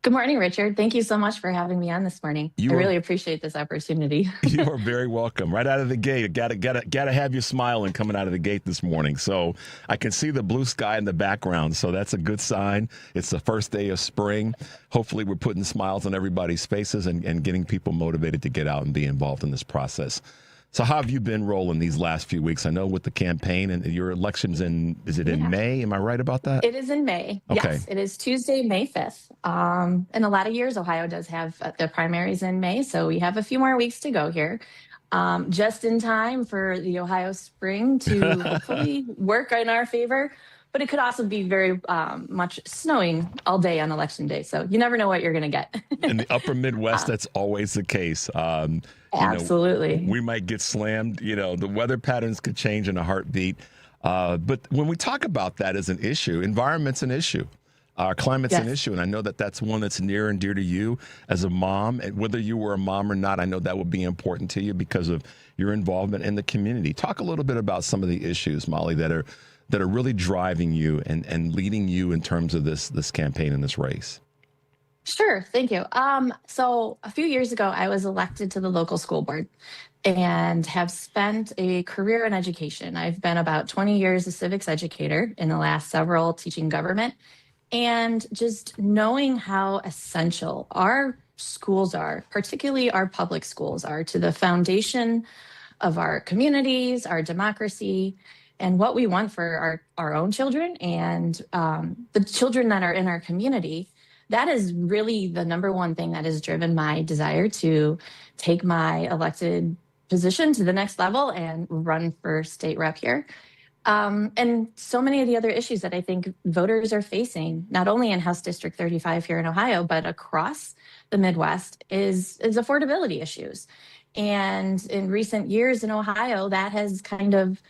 Good morning, Richard. Thank you so much for having me on this morning. I really appreciate this opportunity. You are very welcome. Right out of the gate, gotta have you smiling coming out of the gate this morning. So I can see the blue sky in the background, so that's a good sign. It's the first day of spring. Hopefully we're putting smiles on everybody's faces and getting people motivated to get out and be involved in this process. So how have you been rolling these last few weeks? I know with the campaign and your election's in May? Am I right about that? It is in May. Okay. Yes, it is Tuesday, May 5th. In a lot of years, Ohio does have their primaries in May, so we have a few more weeks to go here. Just in time for the Ohio spring to hopefully work in our favor. But it could also be very much snowing all day on election day. So you never know what you're going to get. In the upper Midwest, that's always the case. Absolutely. We might get slammed. The weather patterns could change in a heartbeat. But when we talk about that as an issue, environment's an issue. Climate's an issue. And I know that that's one that's near and dear to you as a mom. And whether you were a mom or not, I know that would be important to you because of your involvement in the community. Talk a little bit about some of the issues, Molly, that are really driving you and leading you in terms of this campaign and this race. Sure. Thank you. So a few years ago, I was elected to the local school board and have spent a career in education. I've been about 20 years a civics educator, in the last several teaching government, and just knowing how essential our schools are, particularly our public schools are, to the foundation of our communities, our democracy, and what we want for our own children and the children that are in our community. That is really the number one thing that has driven my desire to take my elected position to the next level and run for state rep here. And so many of the other issues that I think voters are facing, not only in House District 35 here in Ohio, but across the Midwest, is affordability issues. And in recent years in Ohio, that has kind of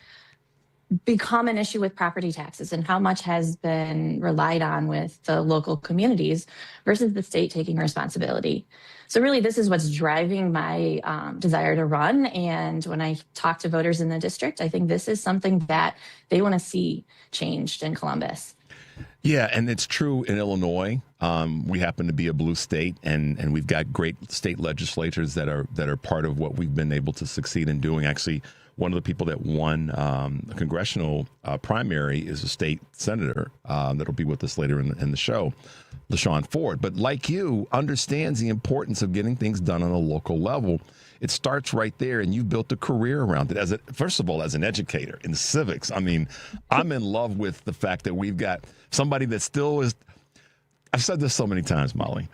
become an issue with property taxes and how much has been relied on with the local communities versus the state taking responsibility. So really, this is what's driving my desire to run. And when I talk to voters in the district, I think this is something that they want to see changed in Columbus. Yeah, and it's true in Illinois. We happen to be a blue state, and we've got great state legislatures that are part of what we've been able to succeed in doing. Actually, one of the people that won a congressional primary is a state senator that'll be with us later in the show, Shawn Ford. But like you, understands the importance of getting things done on a local level. It starts right there, and you built a career around it. First of all, as an educator in civics, I mean, I'm in love with the fact that we've got somebody that still is. I've said this so many times, Molly.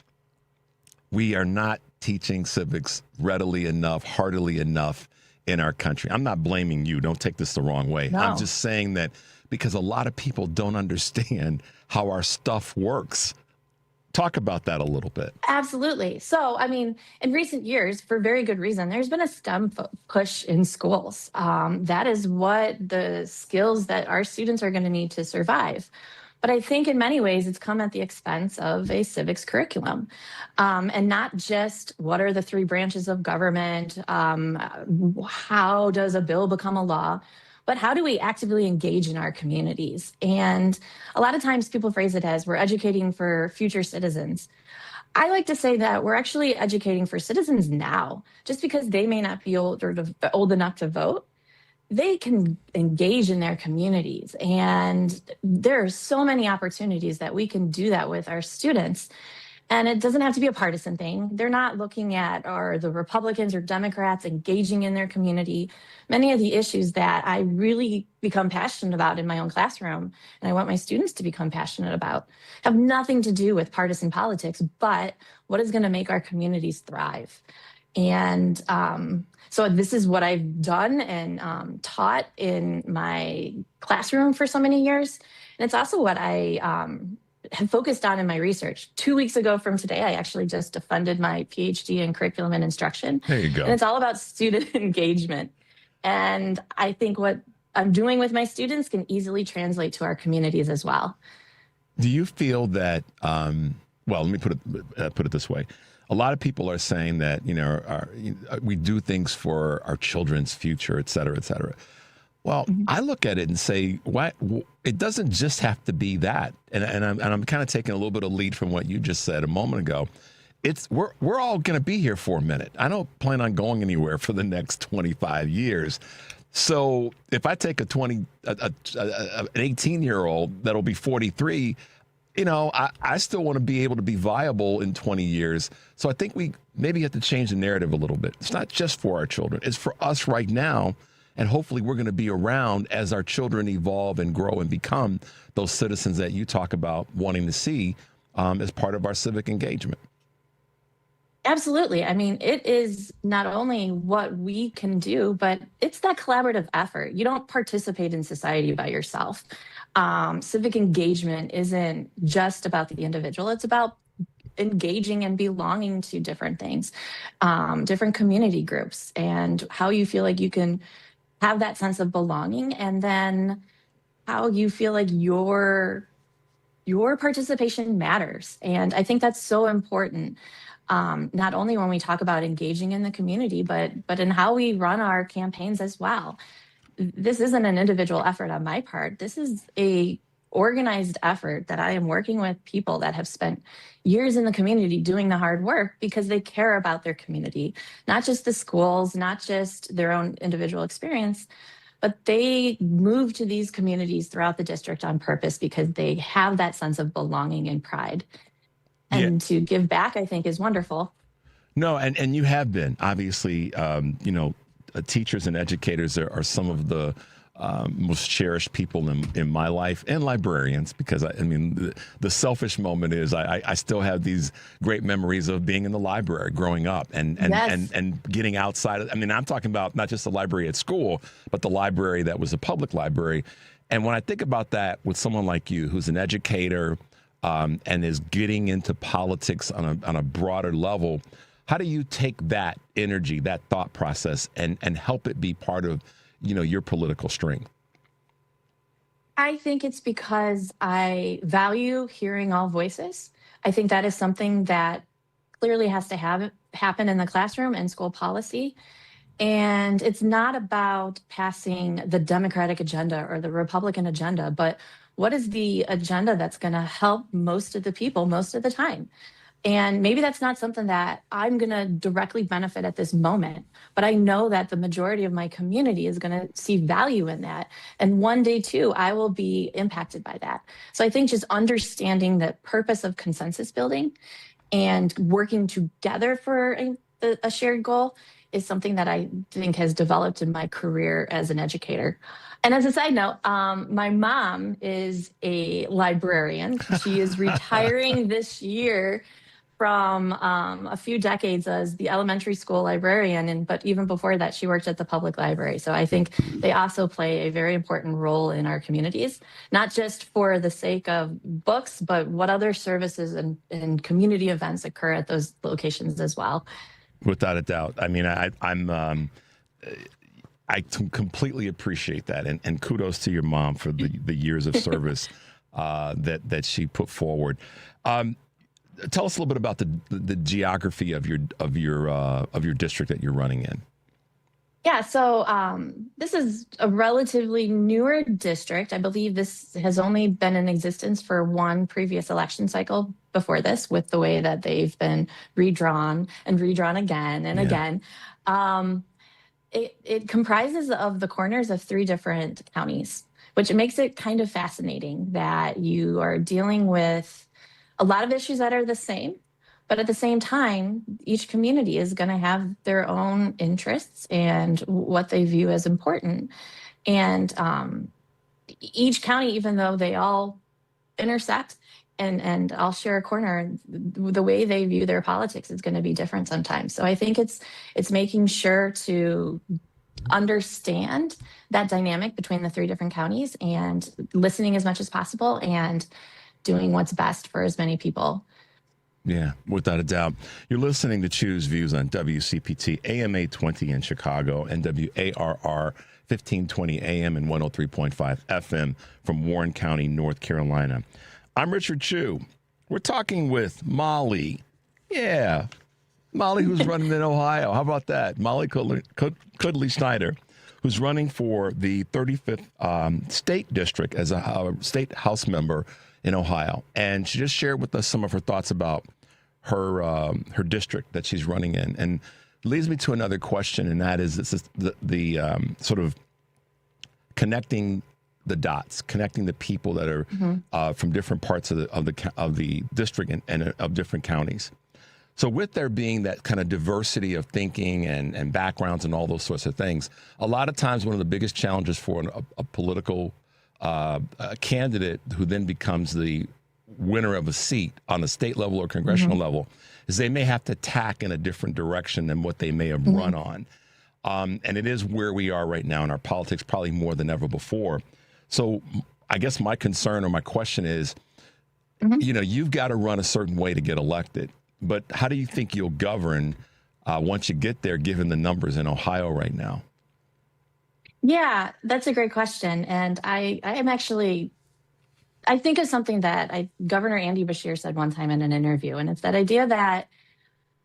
We are not teaching civics readily enough, heartily enough in our country. I'm not blaming you. Don't take this the wrong way. No. I'm just saying that because a lot of people don't understand how our stuff works Talk about that a little bit. Absolutely. So, I mean, in recent years, for very good reason, there's been a STEM push in schools. That is what the skills that our students are going to need to survive. But I think in many ways, it's come at the expense of a civics curriculum. And not just what are the three branches of government, how does a bill become a law, but how do we actively engage in our communities? And a lot of times people phrase it as we're educating for future citizens. I like to say that we're actually educating for citizens now. Just because they may not be old enough to vote, they can engage in their communities. And there are so many opportunities that we can do that with our students. And it doesn't have to be a partisan thing. They're not looking at are the Republicans or Democrats engaging in their community. Many of the issues that I really become passionate about in my own classroom, and I want my students to become passionate about, have nothing to do with partisan politics, but what is going to make our communities thrive. And so this is what I've done and taught in my classroom for so many years. And it's also what I have focused on in my research. 2 weeks ago from today, I actually just defended my PhD in curriculum and instruction. There you go. And it's all about student engagement. And I think what I'm doing with my students can easily translate to our communities as well. Do you feel that, well, let me put it this way. A lot of people are saying that, we do things for our children's future, et cetera, et cetera. Well, I look at it and say, what? It doesn't just have to be that. And I'm kind of taking a little bit of lead from what you just said a moment ago. We're all going to be here for a minute. I don't plan on going anywhere for the next 25 years. So if I take an 18-year-old that'll be 43, I still want to be able to be viable in 20 years. So I think we maybe have to change the narrative a little bit. It's not just for our children. It's for us right now. And hopefully we're going to be around as our children evolve and grow and become those citizens that you talk about wanting to see as part of our civic engagement. Absolutely. I mean, it is not only what we can do, but it's that collaborative effort. You don't participate in society by yourself. Civic engagement isn't just about the individual. It's about engaging and belonging to different things, different community groups, and how you feel like you can have that sense of belonging, and then how you feel like your participation matters. And I think that's so important, not only when we talk about engaging in the community, but in how we run our campaigns as well. This isn't an individual effort on my part. This is a organized effort that I am working with people that have spent years in the community doing the hard work because they care about their community, not just the schools, not just their own individual experience, but they move to these communities throughout the district on purpose because they have that sense of belonging and pride. And to give back, I think, is wonderful. No, and you have been, obviously, teachers and educators are some of the most cherished people in my life, and librarians, because the selfish moment is I still have these great memories of being in the library growing up and getting outside. I'm talking about not just the library at school, but the library that was a public library. And when I think about that with someone like you, who's an educator and is getting into politics on a broader level, how do you take that energy, that thought process, and help it be part of your political strength? I think it's because I value hearing all voices. I think that is something that clearly has to happen in the classroom and school policy. And it's not about passing the Democratic agenda or the Republican agenda, but what is the agenda that's going to help most of the people most of the time? And maybe that's not something that I'm going to directly benefit at this moment, but I know that the majority of my community is going to see value in that. And one day too, I will be impacted by that. So I think just understanding the purpose of consensus building and working together for a shared goal is something that I think has developed in my career as an educator. And as a side note, my mom is a librarian. She is retiring this year. from a few decades as the elementary school librarian, but even before that, she worked at the public library. So I think they also play a very important role in our communities, not just for the sake of books, but what other services and community events occur at those locations as well. Without a doubt. I mean, I completely appreciate that, and kudos to your mom for the years of service that she put forward. Tell us a little bit about the geography of your district that you're running in. Yeah, so this is a relatively newer district. I believe this has only been in existence for one previous election cycle before this, with the way that they've been redrawn and redrawn again and again. It comprises of the corners of 3 different counties, which makes it kind of fascinating that you are dealing with a lot of issues that are the same, but at the same time, each community is going to have their own interests and what they view as important. And each county, even though they all intersect and all share a corner, the way they view their politics is going to be different sometimes. So I think it's making sure to understand that dynamic between the 3 different counties and listening as much as possible and doing what's best for as many people. Yeah, without a doubt. You're listening to Choose Views on WCPT, AM 820 in Chicago, and WARR 1520 AM and 103.5 FM from Warren County, North Carolina. I'm Richard Chu. We're talking with Molly. Yeah, Molly, who's running in Ohio. How about that? Molly Kudley Schneider, who's running for the 35th State District as a state House member in Ohio. And she just shared with us some of her thoughts about her district that she's running in. And leads me to another question, and that is the sort of connecting the dots, connecting the people that are from different parts of the district and of different counties. So with there being that kind of diversity of thinking and backgrounds and all those sorts of things, a lot of times one of the biggest challenges for a political candidate who then becomes the winner of a seat on the state level or congressional level is they may have to tack in a different direction than what they may have run on. And it is where we are right now in our politics, probably more than ever before. So I guess my concern or my question is, you know, you've got to run a certain way to get elected, but how do you think you'll govern once you get there, given the numbers in Ohio right now? Yeah, that's a great question. And I think of something that Governor Andy Beshear said one time in an interview, and it's that idea that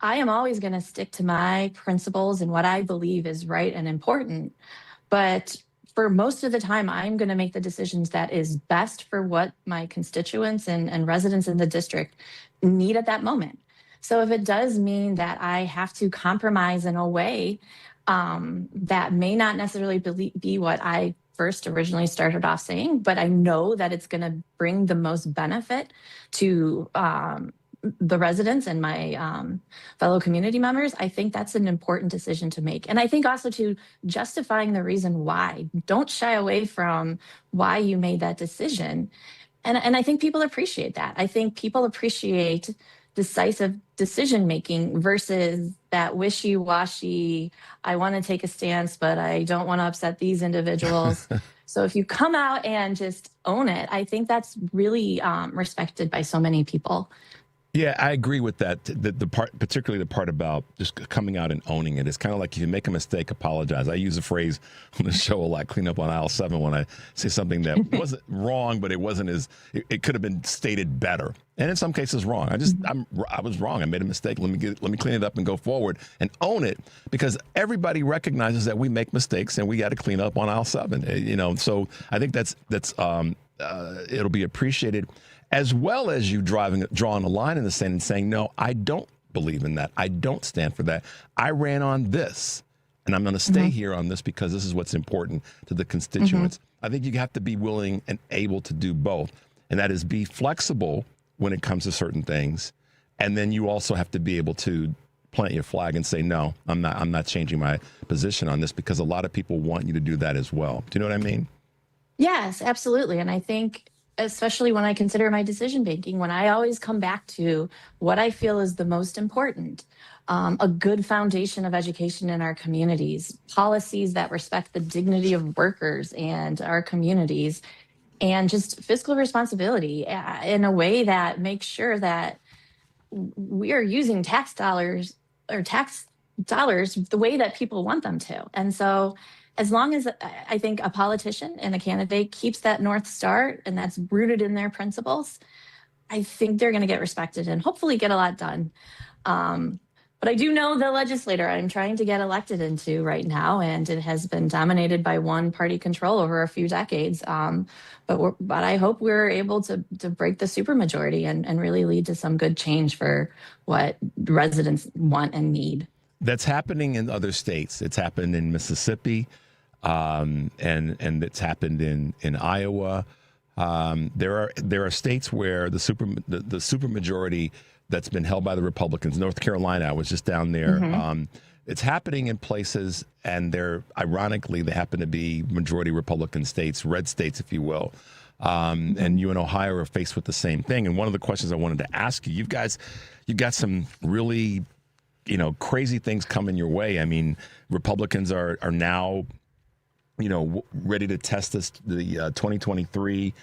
I am always going to stick to my principles and what I believe is right and important. But for most of the time, I'm going to make the decisions that is best for what my constituents and residents in the district need at that moment. So if it does mean that I have to compromise in a way that may not necessarily be what I first originally started off saying, but I know that it's going to bring the most benefit to the residents and my fellow community members, I think that's an important decision to make. And I think also to justifying the reason why. Don't shy away from why you made that decision. And I think people appreciate that. I think people appreciate decisive decision making versus that wishy-washy, I want to take a stance, but I don't want to upset these individuals. So if you come out and just own it, I think that's really respected by so many people. Yeah, I agree with that. The part, particularly the part about just coming out and owning it. It's kind of like if you make a mistake, apologize. I use a phrase on the show a lot, clean up on aisle 7, when I say something that wasn't wrong, but it wasn't it could have been stated better. And in some cases wrong. I was wrong. I made a mistake. Let me clean it up and go forward and own it, because everybody recognizes that we make mistakes and we got to clean up on aisle 7. You know, so I think that's it'll be appreciated, as well as you drawing a line in the sand and saying, no, I don't believe in that. I don't stand for that. I ran on this, and I'm going to stay here on this because this is what's important to the constituents. I think you have to be willing and able to do both, and that is be flexible when it comes to certain things, and then you also have to be able to plant your flag and say, no, I'm not changing my position on this, because a lot of people want you to do that as well. Do you know what I mean? Yes, absolutely. And I think especially when I consider my decision making, when I always come back to what I feel is the most important. A good foundation of education in our communities, policies that respect the dignity of workers and our communities, and just fiscal responsibility in a way that makes sure that we are using tax dollars the way that people want them to. And so as long as I think a politician and a candidate keeps that North Star and that's rooted in their principles, I think they're going to get respected and hopefully get a lot done. But I do know the legislator I'm trying to get elected into right now, and it has been dominated by one party control over a few decades. But I hope we're able to break the supermajority and really lead to some good change for what residents want and need. That's happening in other states. It's happened in Mississippi, and it's happened in Iowa. There are states where the supermajority that's been held by the Republicans. North Carolina, I was just down there. Mm-hmm. It's happening in places, and ironically, they happen to be majority Republican states, red states, if you will. And you and Ohio are faced with the same thing. And one of the questions I wanted to ask you've got some really, crazy things coming your way. I mean, Republicans are now, ready to test the 2023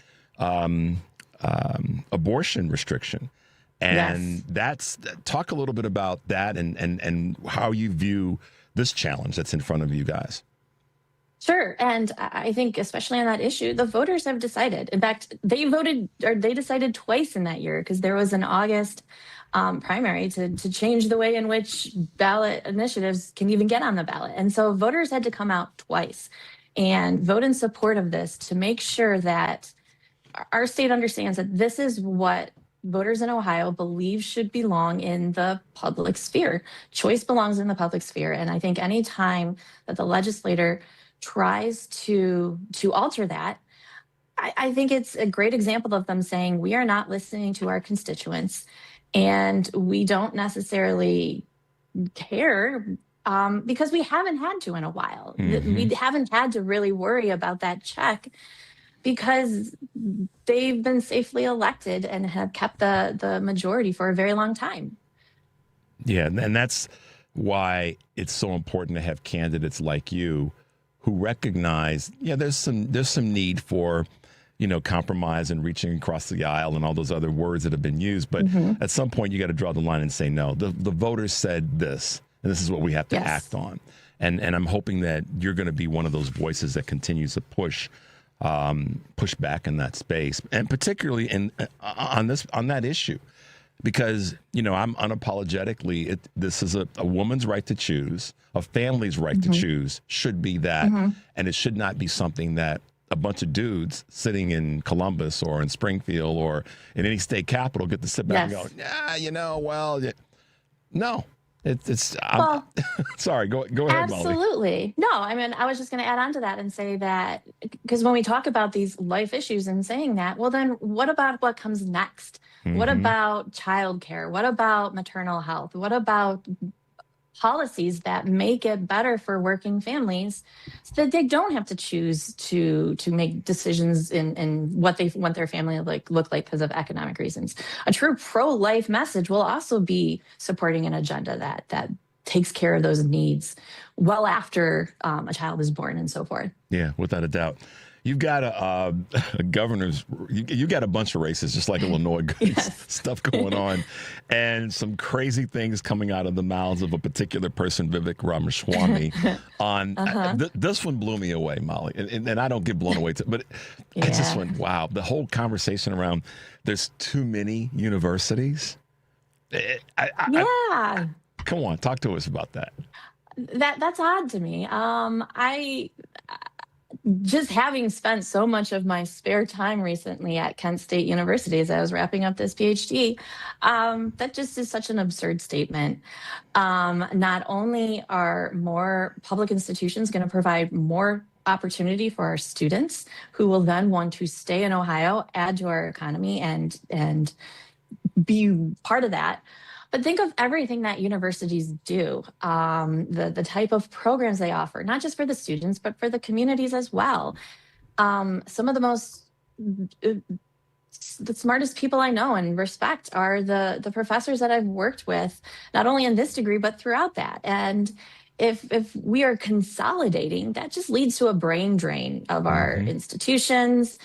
abortion restriction. And talk a little bit about that and how you view this challenge that's in front of you guys. Sure. And I think especially on that issue, the voters have decided. In fact, they decided twice in that year because there was an August primary to change the way in which ballot initiatives can even get on the ballot. And so voters had to come out twice and vote in support of this to make sure that our state understands that this is what voters in Ohio believe should belong in the public sphere. Choice belongs in the public sphere. And I think any time that the legislator tries to alter that, I think it's a great example of them saying, we are not listening to our constituents and we don't necessarily care because we haven't had to in a while. Mm-hmm. We haven't had to really worry about that check because they've been safely elected and have kept the majority for a very long time. Yeah, and that's why it's so important to have candidates like you who recognize, there's some need for, compromise and reaching across the aisle and all those other words that have been used. But at some point, you got to draw the line and say, no, the voters said this, and this is what we have to act on. And I'm hoping that you're going to be one of those voices that continues to push back in that space, and particularly on that issue, because I'm unapologetically this is a woman's right to choose, a family's right to choose should be that, and it should not be something that a bunch of dudes sitting in Columbus or in Springfield or in any state capital get to sit back and go, no. It's sorry, go ahead, Molly. Absolutely. No, I mean, I was just going to add on to that and say that because when we talk about these life issues and saying that, well, then what about what comes next? What about childcare? What about maternal health? What about policies that make it better for working families so that they don't have to choose to make decisions in what they want their family look like because of economic reasons? A true pro-life message will also be supporting an agenda that takes care of those needs well after a child is born and so forth. Yeah, without a doubt. You've got a governor's, you got a bunch of races, just like Illinois, stuff going on, and some crazy things coming out of the mouths of a particular person, Vivek Ramaswamy. This one blew me away, Molly, and I don't get blown away, but I just went, wow, the whole conversation around there's too many universities. Come on, talk to us about that. That's odd to me. Just having spent so much of my spare time recently at Kent State University as I was wrapping up this PhD, that just is such an absurd statement. Not only are more public institutions going to provide more opportunity for our students who will then want to stay in Ohio, add to our economy and be part of that, but think of everything that universities do, the type of programs they offer, not just for the students, but for the communities as well. Some of the most the smartest people I know and respect are the professors that I've worked with, not only in this degree, but throughout that. And if we are consolidating, that just leads to a brain drain of our institutions,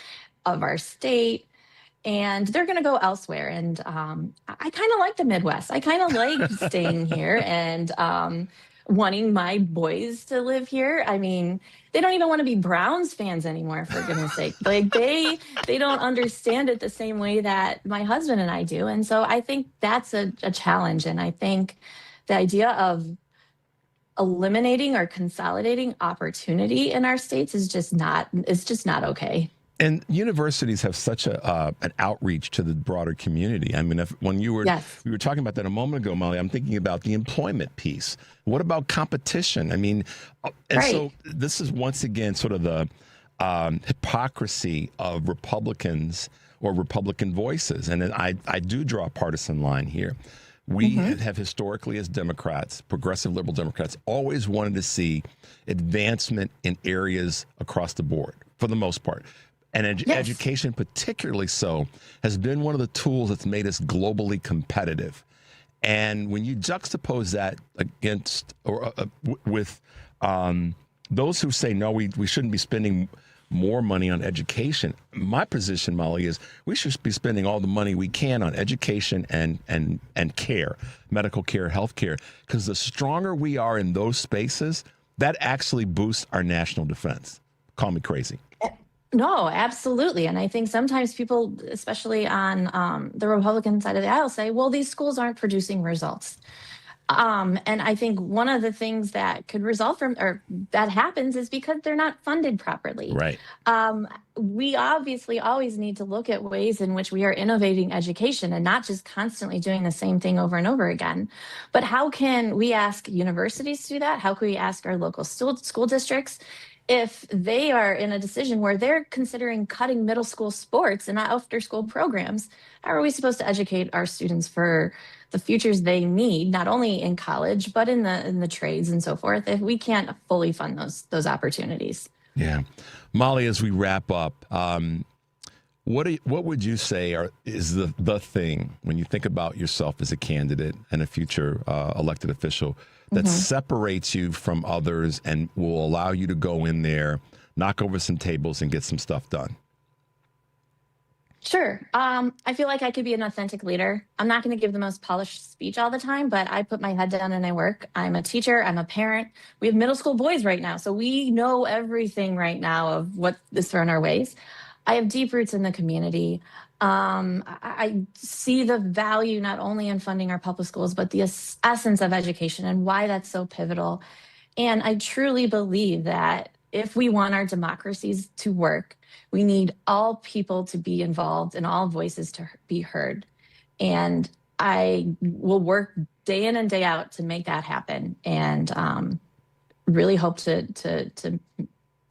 of our state, and they're going to go elsewhere. And I kind of like the Midwest. I kind of like staying here and wanting my boys to live here. I mean, they don't even want to be Browns fans anymore, for goodness sake. Like they don't understand it the same way that my husband and I do. And so I think that's a challenge. And I think the idea of eliminating or consolidating opportunity in our states is just not okay. And universities have such an outreach to the broader community. I mean, when we were talking about that a moment ago, Molly, I'm thinking about the employment piece. What about competition? I mean, so this is once again sort of the hypocrisy of Republicans or Republican voices. And I do draw a partisan line here. We have historically, as Democrats, progressive liberal Democrats, always wanted to see advancement in areas across the board, for the most part. And education, particularly so, has been one of the tools that's made us globally competitive. And when you juxtapose that against or with those who say, no, we shouldn't be spending more money on education, my position, Molly, is we should be spending all the money we can on education and care, medical care, health care, because the stronger we are in those spaces, that actually boosts our national defense. Call me crazy. No, absolutely. And I think sometimes people, especially on the Republican side of the aisle, say, well, these schools aren't producing results. And I think one of the things that could result from, or that happens, is because they're not funded properly. Right. We obviously always need to look at ways in which we are innovating education and not just constantly doing the same thing over and over again. But how can we ask universities to do that? How can we ask our local school districts? If they are in a decision where they're considering cutting middle school sports and after school programs, how are we supposed to educate our students for the futures they need, not only in college, but in the trades and so forth, if we can't fully fund those opportunities? Yeah. Molly, as we wrap up, what would you say is the thing when you think about yourself as a candidate and a future elected official that separates you from others and will allow you to go in there, knock over some tables, and get some stuff done? Sure. I feel like I could be an authentic leader. I'm not going to give the most polished speech all the time, but I put my head down and I work. I'm a teacher. I'm a parent. We have middle school boys right now, so we know everything right now of what is thrown our ways. I have deep roots in the community. I see the value not only in funding our public schools, but the essence of education and why that's so pivotal. And I truly believe that if we want our democracies to work, we need all people to be involved and all voices to be heard. And I will work day in and day out to make that happen, and really hope to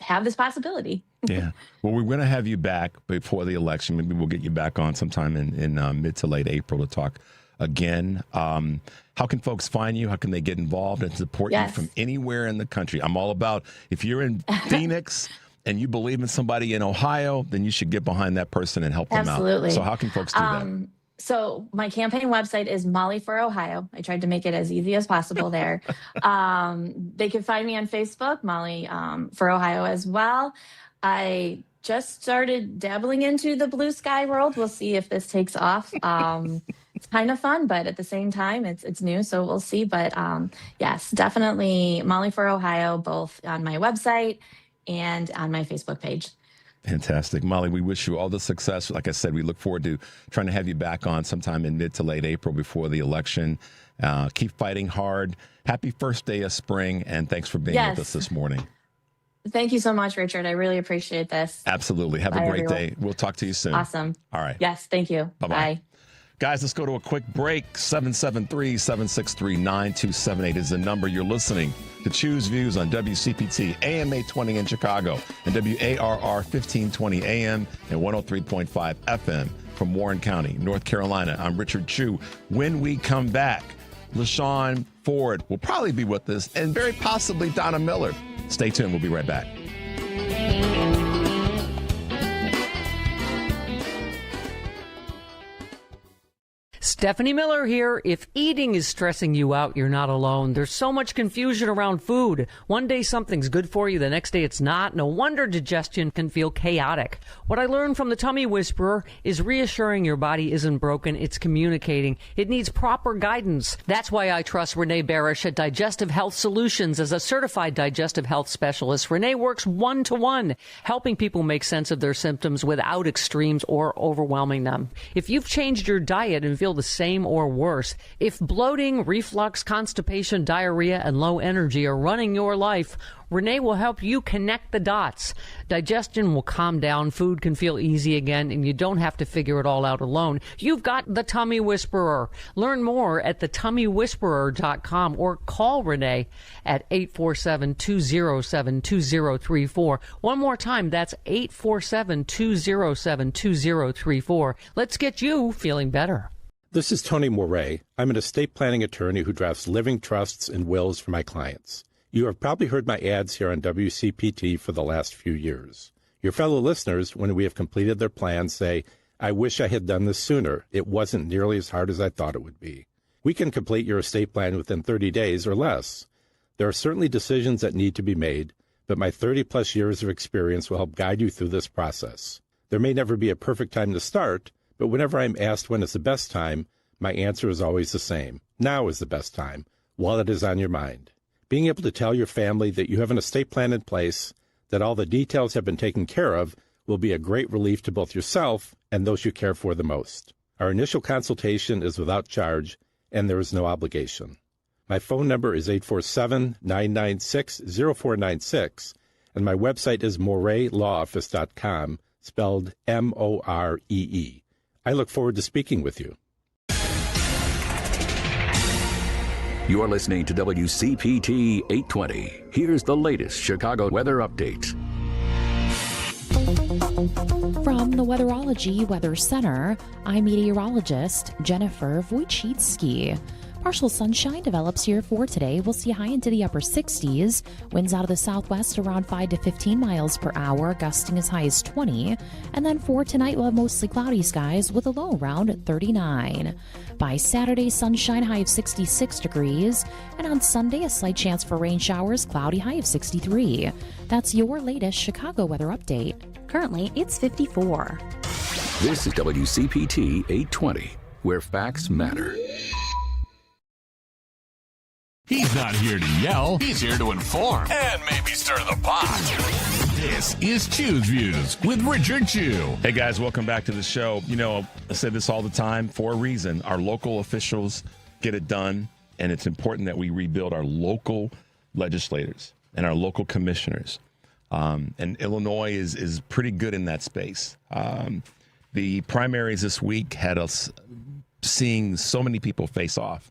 have this possibility. Yeah. Well, we're going to have you back before the election. Maybe we'll get you back on sometime in mid to late April to talk again. How can folks find you? How can they get involved and support you from anywhere in the country? I'm all about, if you're in Phoenix and you believe in somebody in Ohio, then you should get behind that person and help them out. So how can folks do that? So my campaign website is Molly for Ohio. I tried to make it as easy as possible there. They can find me on Facebook, Molly for Ohio as well. I just started dabbling into the blue sky world. We'll see if this takes off. It's kind of fun, but at the same time, it's new, so we'll see. But yes, definitely Molly for Ohio, both on my website and on my Facebook page. Fantastic. Molly, we wish you all the success. Like I said, we look forward to trying to have you back on sometime in mid to late April before the election. Keep fighting hard. Happy first day of spring, and thanks for being with us this morning. Thank you so much, Richard. I really appreciate this. Absolutely. Have a great day. We'll talk to you soon. Awesome. All right. Yes, thank you. Bye-bye. Bye. Guys, let's go to a quick break. 773-763-9278 is the number. You're listening to Choose Views on WCPT, AM 820 in Chicago, and WARR 1520 AM and 103.5 FM from Warren County, North Carolina. I'm Richard Chu. When we come back, LaShawn Ford will probably be with us, and very possibly Donna Miller. Stay tuned. We'll be right back. Stephanie Miller here. If eating is stressing you out, you're not alone. There's so much confusion around food. One day something's good for you, the next day it's not. No wonder digestion can feel chaotic. What I learned from the Tummy Whisperer is reassuring your body isn't broken, it's communicating. It needs proper guidance. That's why I trust Renee Barish at Digestive Health Solutions as a certified digestive health specialist. Renee works one-to-one, helping people make sense of their symptoms without extremes or overwhelming them. If you've changed your diet and feel the same or worse, if bloating, reflux, constipation, diarrhea, and low energy are running your life, Renee will help you connect the dots. Digestion will calm down, food can feel easy again, and you don't have to figure it all out alone. You've got the Tummy Whisperer. Learn more at thetummywhisperer.com or call Renee at 847-207-2034. One more time, that's 847-207-2034. Let's get you feeling better. This is Tony Moret. I'm an estate planning attorney who drafts living trusts and wills for my clients. You have probably heard my ads here on WCPT for the last few years. Your fellow listeners, when we have completed their plans, say, I wish I had done this sooner. It wasn't nearly as hard as I thought it would be. We can complete your estate plan within 30 days or less. There are certainly decisions that need to be made, but my 30-plus years of experience will help guide you through this process. There may never be a perfect time to start, but whenever I'm asked when is the best time, my answer is always the same. Now is the best time, while it is on your mind. Being able to tell your family that you have an estate plan in place, that all the details have been taken care of, will be a great relief to both yourself and those you care for the most. Our initial consultation is without charge, and there is no obligation. My phone number is 847-996-0496, and my website is moretlawoffice.com, spelled M-O-R-E-E. I look forward to speaking with you. You're listening to WCPT 820. Here's the latest Chicago weather update. From the Weatherology Weather Center, I'm meteorologist Jennifer Wojcicki. Partial sunshine develops here for today. We'll see a high into the upper 60s. Winds out of the southwest around 5 to 15 miles per hour, gusting as high as 20. And then for tonight, we'll have mostly cloudy skies with a low around 39. By Saturday, sunshine, high of 66 degrees. And on Sunday, a slight chance for rain showers, cloudy, high of 63. That's your latest Chicago weather update. Currently, it's 54. This is WCPT 820, where facts matter. He's not here to yell. He's here to inform and maybe stir the pot. This is Chew's Views with Richard Chew. Hey, guys, welcome back to the show. You know, I say this all the time for a reason. Our local officials get it done, and it's important that we rebuild our local legislators and our local commissioners. And Illinois is pretty good in that space. The primaries this week had us seeing so many people face off.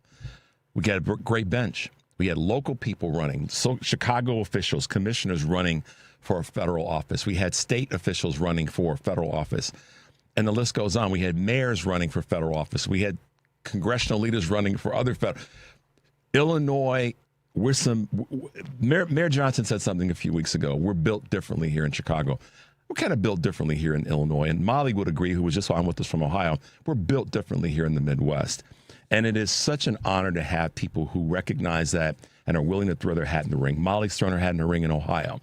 We got a great bench. We had local people running, so Chicago officials, commissioners running for a federal office. We had state officials running for federal office. And the list goes on. We had mayors running for federal office. We had congressional leaders running for other federal. Illinois, Mayor Johnson said something a few weeks ago. We're built differently here in Chicago. We're kind of built differently here in Illinois. And Molly would agree, who was just on with us from Ohio. We're built differently here in the Midwest. And it is such an honor to have people who recognize that and are willing to throw their hat in the ring. Molly's thrown her hat in the ring in Ohio.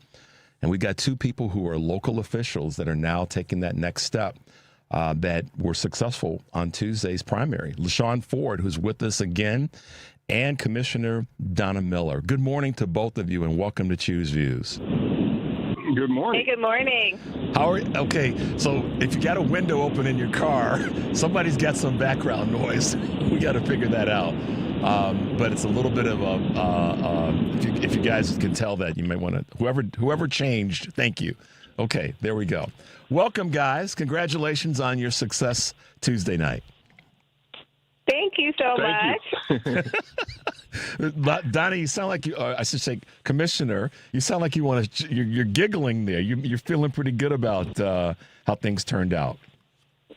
And we got two people who are local officials that are now taking that next step that were successful on Tuesday's primary. LaShawn Ford, who's with us again, and Commissioner Donna Miller. Good morning to both of you, and welcome to Chew's Views. Good morning. Hey, good morning. Okay, so if you got a window open in your car, somebody's got some background noise. We got to figure that out. But it's a little bit of if you guys can tell that, you may want to, whoever changed, thank you. Okay, there we go. Welcome, guys. Congratulations on your success Tuesday night. Thank you so much. Donna, you sound like I should say, Commissioner, you sound like you're giggling there. You're feeling pretty good about how things turned out.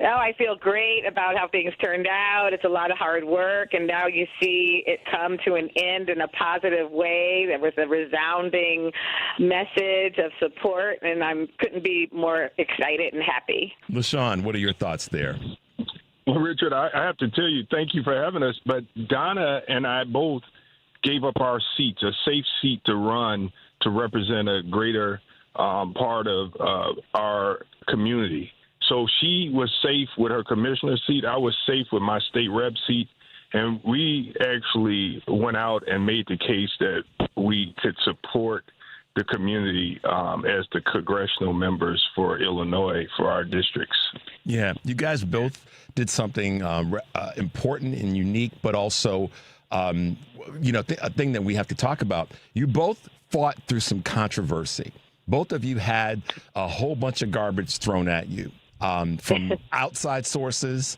Oh, I feel great about how things turned out. It's a lot of hard work, and now you see it come to an end in a positive way. There was a resounding message of support, and I couldn't be more excited and happy. LaShawn, what are your thoughts there? Well, Richard, I have to tell you, thank you for having us. But Donna and I both gave up our seats, a safe seat to run to represent a greater part of our community. So she was safe with her commissioner seat. I was safe with my state rep seat. And we actually went out and made the case that we could support the community as the congressional members for Illinois for our districts. Yeah, you guys both did something important and unique, but also, a thing that we have to talk about. You both fought through some controversy. Both of you had a whole bunch of garbage thrown at you from outside sources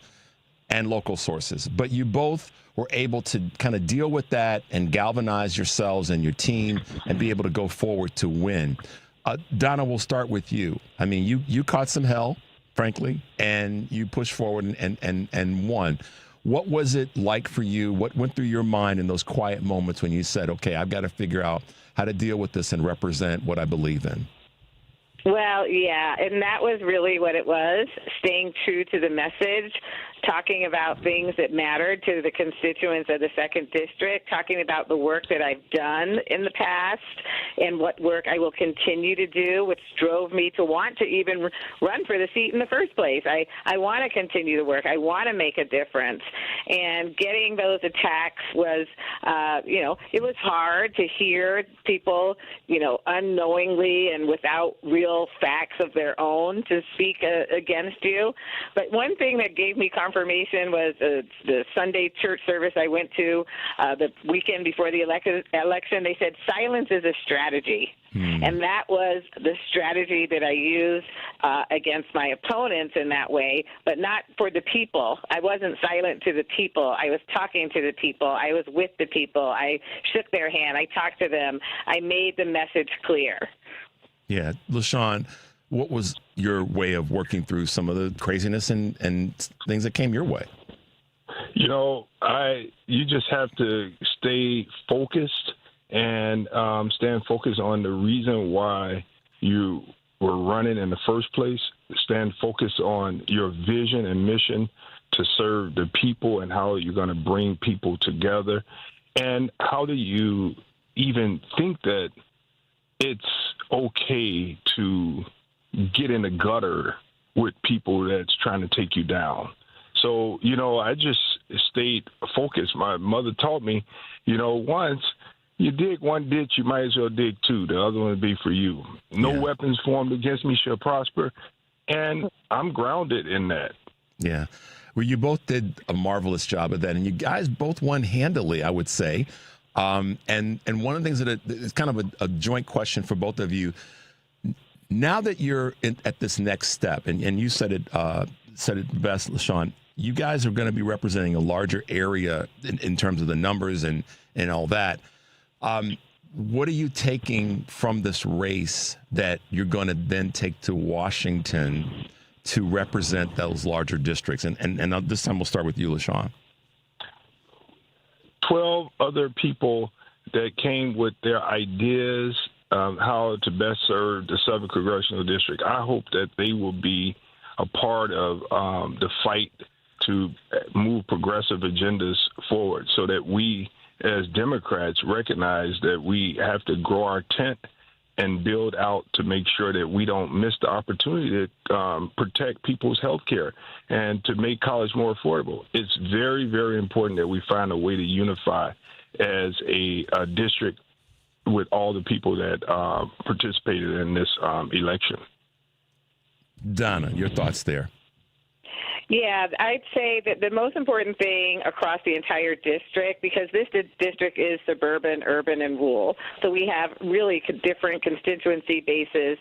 and local sources, but you both were able to kind of deal with that and galvanize yourselves and your team and be able to go forward to win. Donna, we'll start with you. I mean, you caught some hell, frankly, and you pushed forward and won. What was it like for you? What went through your mind in those quiet moments when you said, okay, I've got to figure out how to deal with this and represent what I believe in? Well, yeah, and that was really what it was, staying true to the message, talking about things that mattered to the constituents of the 2nd District, talking about the work that I've done in the past and what work I will continue to do, which drove me to want to even run for the seat in the first place. I want to continue to work. I want to make a difference. And getting those attacks was, it was hard to hear people, unknowingly and without real facts of their own to speak against you. But one thing that gave me confirmation was the Sunday church service I went to the weekend before the election. They said silence is a strategy. And that was the strategy that I used against my opponents in that way, but not for the people. I wasn't silent to the people. I was talking to the people. I was with the people. I shook their hand. I talked to them. I made the message clear. Yeah. LaShawn, what was your way of working through some of the craziness and things that came your way? You just have to stay focused and stand focused on the reason why you were running in the first place. Stand focused on your vision and mission to serve the people and how you're going to bring people together. And how do you even think that it's okay to get in the gutter with people that's trying to take you down? So, I just stayed focused. My mother taught me, once you dig one ditch, you might as well dig two. The other one will be for you. No weapons formed against me shall prosper. And I'm grounded in that. Yeah. Well, you both did a marvelous job of that. And you guys both won handily, I would say. And one of the things that it's kind of a joint question for both of you. Now that you're at this next step, and you said it best, LaShawn, you guys are going to be representing a larger area in terms of the numbers and all that. What are you taking from this race that you're going to then take to Washington to represent those larger districts? And this time we'll start with you, LaShawn. 12 other people that came with their ideas how to best serve the 7th Congressional District. I hope that they will be a part of the fight to move progressive agendas forward so that we as Democrats recognize that we have to grow our tent and build out to make sure that we don't miss the opportunity to protect people's health care and to make college more affordable. It's very, very important that we find a way to unify as a district with all the people that participated in this election. Donna, your thoughts there? Yeah, I'd say that the most important thing across the entire district, because this district is suburban, urban, and rural, so we have really different constituency bases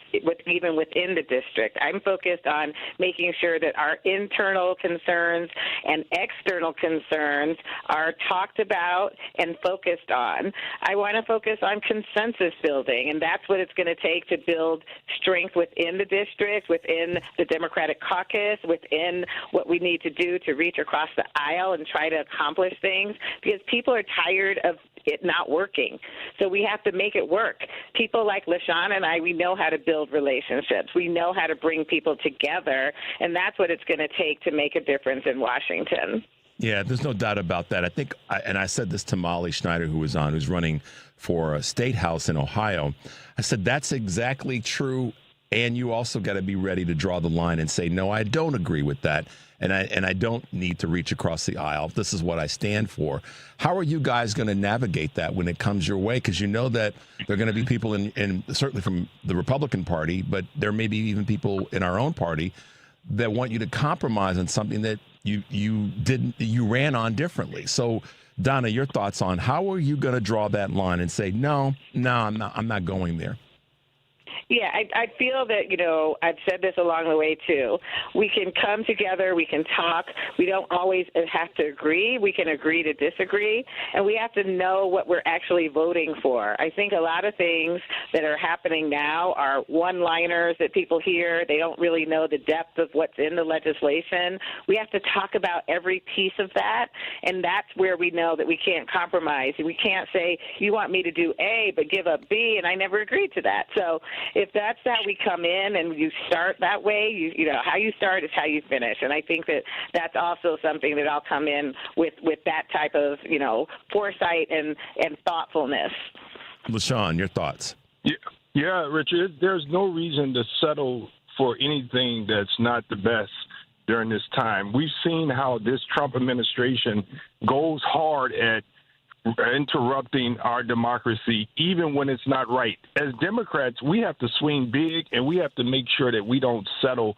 even within the district. I'm focused on making sure that our internal concerns and external concerns are talked about and focused on. I want to focus on consensus building, and that's what it's going to take to build strength within the district, within the Democratic caucus, within what we need to do to reach across the aisle and try to accomplish things, because people are tired of it not working. So we have to make it work. People like LaShawn and I, we know how to build relationships. We know how to bring people together, and that's what it's going to take to make a difference in Washington. Yeah, there's no doubt about that. I think, and I said this to Molly Schneider, who was on, who's running for a state house in Ohio. I said, that's exactly true. And you also got to be ready to draw the line and say, no, I don't agree with that. And I don't need to reach across the aisle. This is what I stand for. How are you guys going to navigate that when it comes your way? Because you know that there are going to be people in certainly from the Republican Party, but there may be even people in our own party that want you to compromise on something that you ran on differently. So, Donna, your thoughts on how are you going to draw that line and say, no, I'm not going there? Yeah, I feel that, I've said this along the way, too. We can come together. We can talk. We don't always have to agree. We can agree to disagree. And we have to know what we're actually voting for. I think a lot of things that are happening now are one-liners that people hear. They don't really know the depth of what's in the legislation. We have to talk about every piece of that, and that's where we know that we can't compromise. We can't say, you want me to do A but give up B, and I never agreed to that. So if that's how we come in and you start that way, you know, how you start is how you finish. And I think that that's also something that I'll come in with that type of, foresight and thoughtfulness. LaShawn, your thoughts? Yeah, Richard, there's no reason to settle for anything that's not the best during this time. We've seen how this Trump administration goes hard at interrupting our democracy, even when it's not right. As Democrats, we have to swing big, and we have to make sure that we don't settle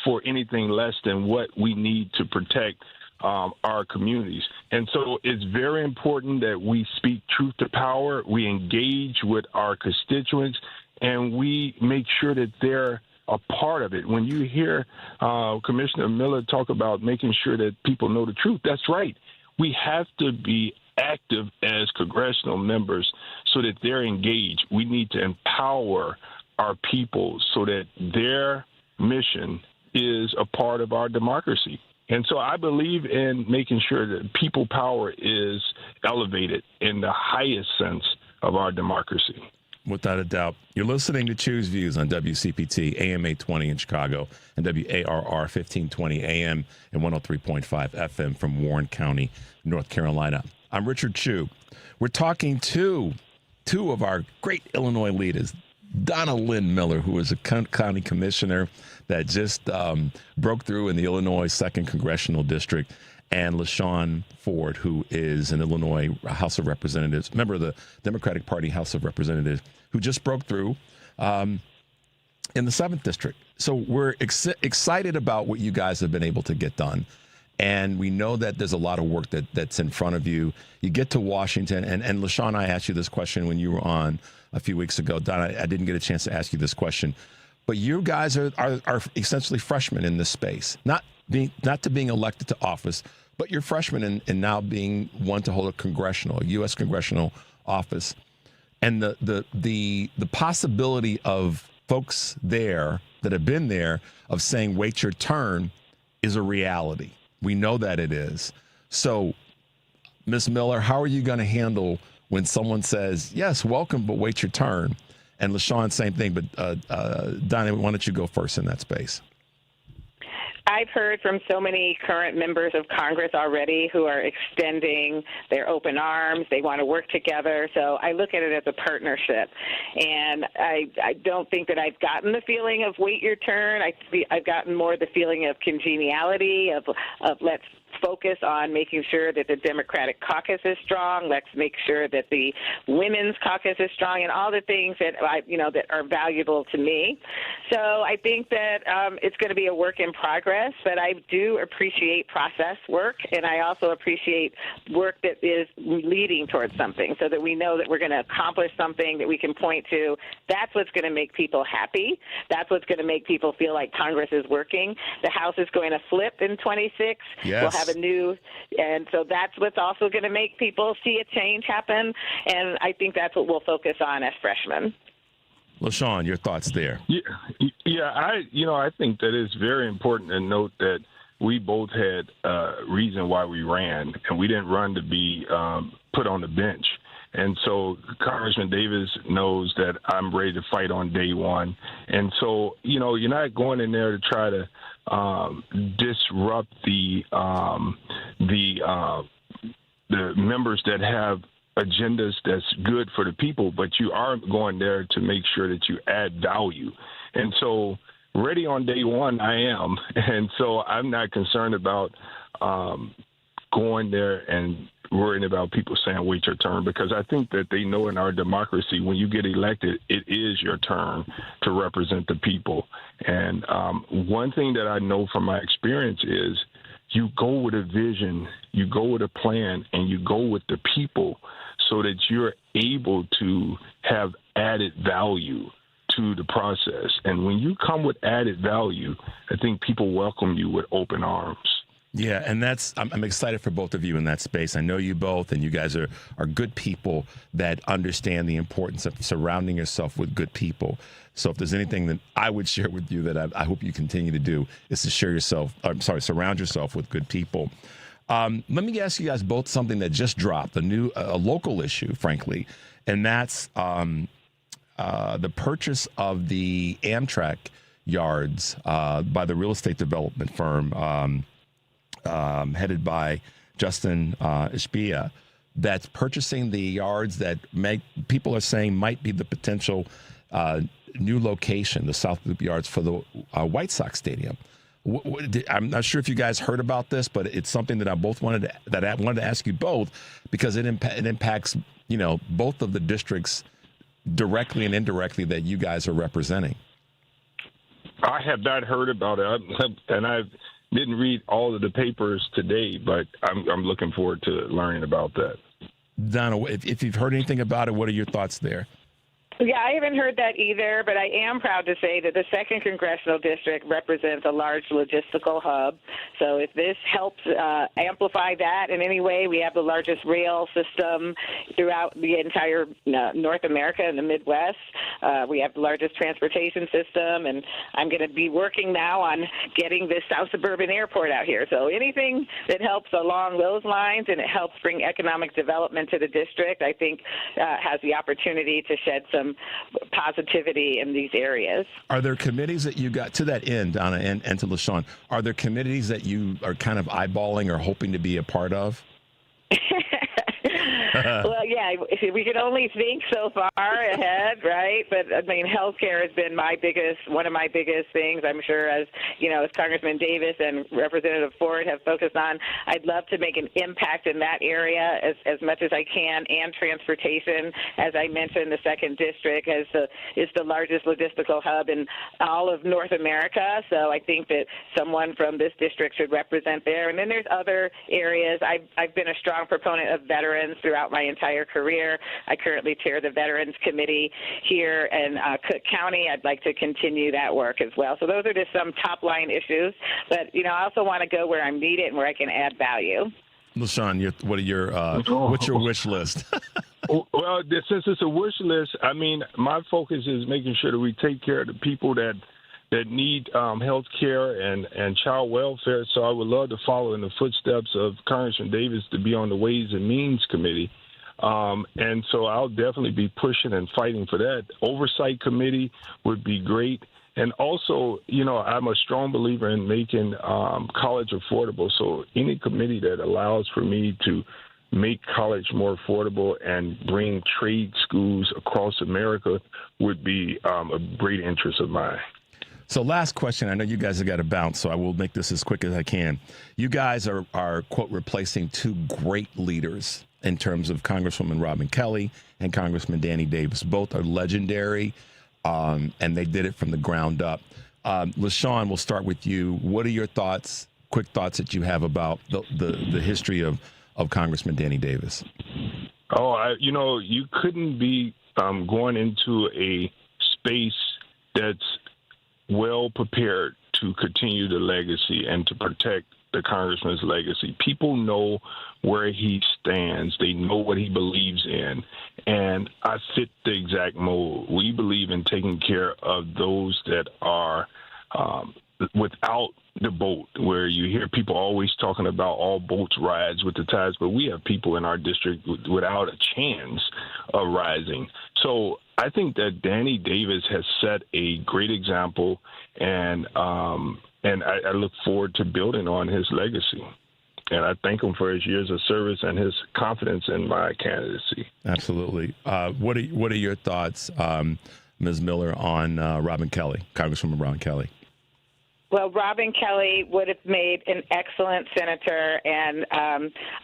for anything less than what we need to protect our communities. And so it's very important that we speak truth to power, we engage with our constituents, and we make sure that they're a part of it. When you hear Commissioner Miller talk about making sure that people know the truth, that's right. We have to be active as congressional members so that they're engaged. We need to empower our people so that their mission is a part of our democracy. And so I believe in making sure that people power is elevated in the highest sense of our democracy. Without a doubt. You're listening to Choose Views on WCPT, AM 820 in Chicago, and WARR 1520 AM and 103.5 FM from Warren County, North Carolina. I'm Richard Chu. We're talking to two of our great Illinois leaders, Donna Lynn Miller, who is a county commissioner that just broke through in the Illinois 2nd Congressional District, and LaShawn Ford, who is an Illinois House of Representatives, member of the Democratic Party House of Representatives, who just broke through in the 7th District. So we're excited about what you guys have been able to get done. And we know that there's a lot of work that's in front of you. You get to Washington, and LaShawn, I asked you this question when you were on a few weeks ago. Donna, I didn't get a chance to ask you this question. But you guys are essentially freshmen in this space, not to being elected to office, but you're freshmen in now being one to hold a U.S. congressional office. And the possibility of folks there that have been there of saying, wait your turn, is a reality. We know that it is. So, Ms. Miller, how are you going to handle when someone says, yes, welcome, but wait your turn? And LaShawn, same thing. But Donna, why don't you go first in that space? I've heard from so many current members of Congress already who are extending their open arms. They want to work together. So I look at it as a partnership. And I don't think that I've gotten the feeling of wait your turn. I've gotten more the feeling of congeniality, of let's focus on making sure that the Democratic caucus is strong. Let's make sure that the women's caucus is strong, and all the things that that are valuable to me. So I think that it's going to be a work in progress, but I do appreciate process work, and I also appreciate work that is leading towards something, so that we know that we're going to accomplish something that we can point to. That's what's going to make people happy. That's what's going to make people feel like Congress is working. The House is going to flip in 26. Yes. We'll have and so that's what's also going to make people see a change happen, and I think that's what we'll focus on as freshmen. LaShawn, your thoughts there? Yeah, I think that it's very important to note that we both had a reason why we ran, and we didn't run to be put on the bench. And so Congressman Davis knows that I'm ready to fight on day one. And so, you're not going in there to try to disrupt the members that have agendas that's good for the people, but you are going there to make sure that you add value. And so ready on day one, I am. And so I'm not concerned about going there and worrying about people saying, wait your turn, because I think that they know in our democracy, when you get elected, it is your turn to represent the people. And one thing that I know from my experience is you go with a vision, you go with a plan, and you go with the people so that you're able to have added value to the process. And when you come with added value, I think people welcome you with open arms. Yeah, and I'm excited for both of you in that space. I know you both, and you guys are good people that understand the importance of surrounding yourself with good people. So if there's anything that I would share with you that I hope you continue to do is to surround yourself with good people. Let me ask you guys both something that just dropped, a local issue, frankly, and that's the purchase of the Amtrak yards by the real estate development firm headed by Justin Ishbia, that's purchasing the yards that people are saying might be the potential new location, the South Loop yards for the White Sox Stadium. I'm not sure if you guys heard about this, but it's something that I wanted to ask you both, because it impacts both of the districts directly and indirectly that you guys are representing. I have not heard about it, and I didn't read all of the papers today, but I'm looking forward to learning about that. Donna, if you've heard anything about it, what are your thoughts there? Yeah, I haven't heard that either, but I am proud to say that the 2nd Congressional District represents a large logistical hub. So if this helps amplify that in any way, we have the largest rail system throughout the entire North America and the Midwest. We have the largest transportation system, and I'm going to be working now on getting this South Suburban Airport out here. So anything that helps along those lines and it helps bring economic development to the district, I think has the opportunity to shed some positivity in these areas. Are there committees that you got, to that end, Donna, and to LaShawn, are there committees that you are kind of eyeballing or hoping to be a part of? Well, yeah, we can only think so far ahead, right? But I mean, healthcare has been one of my biggest things. I'm sure, as Congressman Davis and Representative Ford have focused on, I'd love to make an impact in that area as much as I can, and transportation. As I mentioned, the 2nd District is the largest logistical hub in all of North America. So I think that someone from this district should represent there. And then there's other areas. I've been a strong proponent of veterans throughout my entire career. I currently chair the Veterans Committee here in Cook County. I'd like to continue that work as well. So those are just some top-line issues. But, I also want to go where I'm needed and where I can add value. LaShawn, what's your wish list? Well, since it's a wish list, I mean, my focus is making sure that we take care of the people that need health care and child welfare. So I would love to follow in the footsteps of Congressman Davis to be on the Ways and Means Committee. And so I'll definitely be pushing and fighting for that. Oversight Committee would be great. And also, I'm a strong believer in making college affordable. So any committee that allows for me to make college more affordable and bring trade schools across America would be a great interest of mine. So last question. I know you guys have got to bounce, so I will make this as quick as I can. You guys are quote, replacing two great leaders in terms of Congresswoman Robin Kelly and Congressman Danny Davis. Both are legendary, and they did it from the ground up. LaShawn, we'll start with you. What are your thoughts, quick thoughts that you have about the history of Congressman Danny Davis? You couldn't be going into a space that's well prepared to continue the legacy and to protect the congressman's legacy. People know where he stands. They know what he believes in. And I fit the exact mold. We believe in taking care of those that are without the boat, where you hear people always talking about all boats rise with the tides, but we have people in our district without a chance of rising. So I think that Danny Davis has set a great example, and I look forward to building on his legacy. And I thank him for his years of service and his confidence in my candidacy. Absolutely. What are your thoughts, Ms. Miller, on Robin Kelly, Congresswoman Robin Kelly? Well, Robin Kelly would have made an excellent senator, and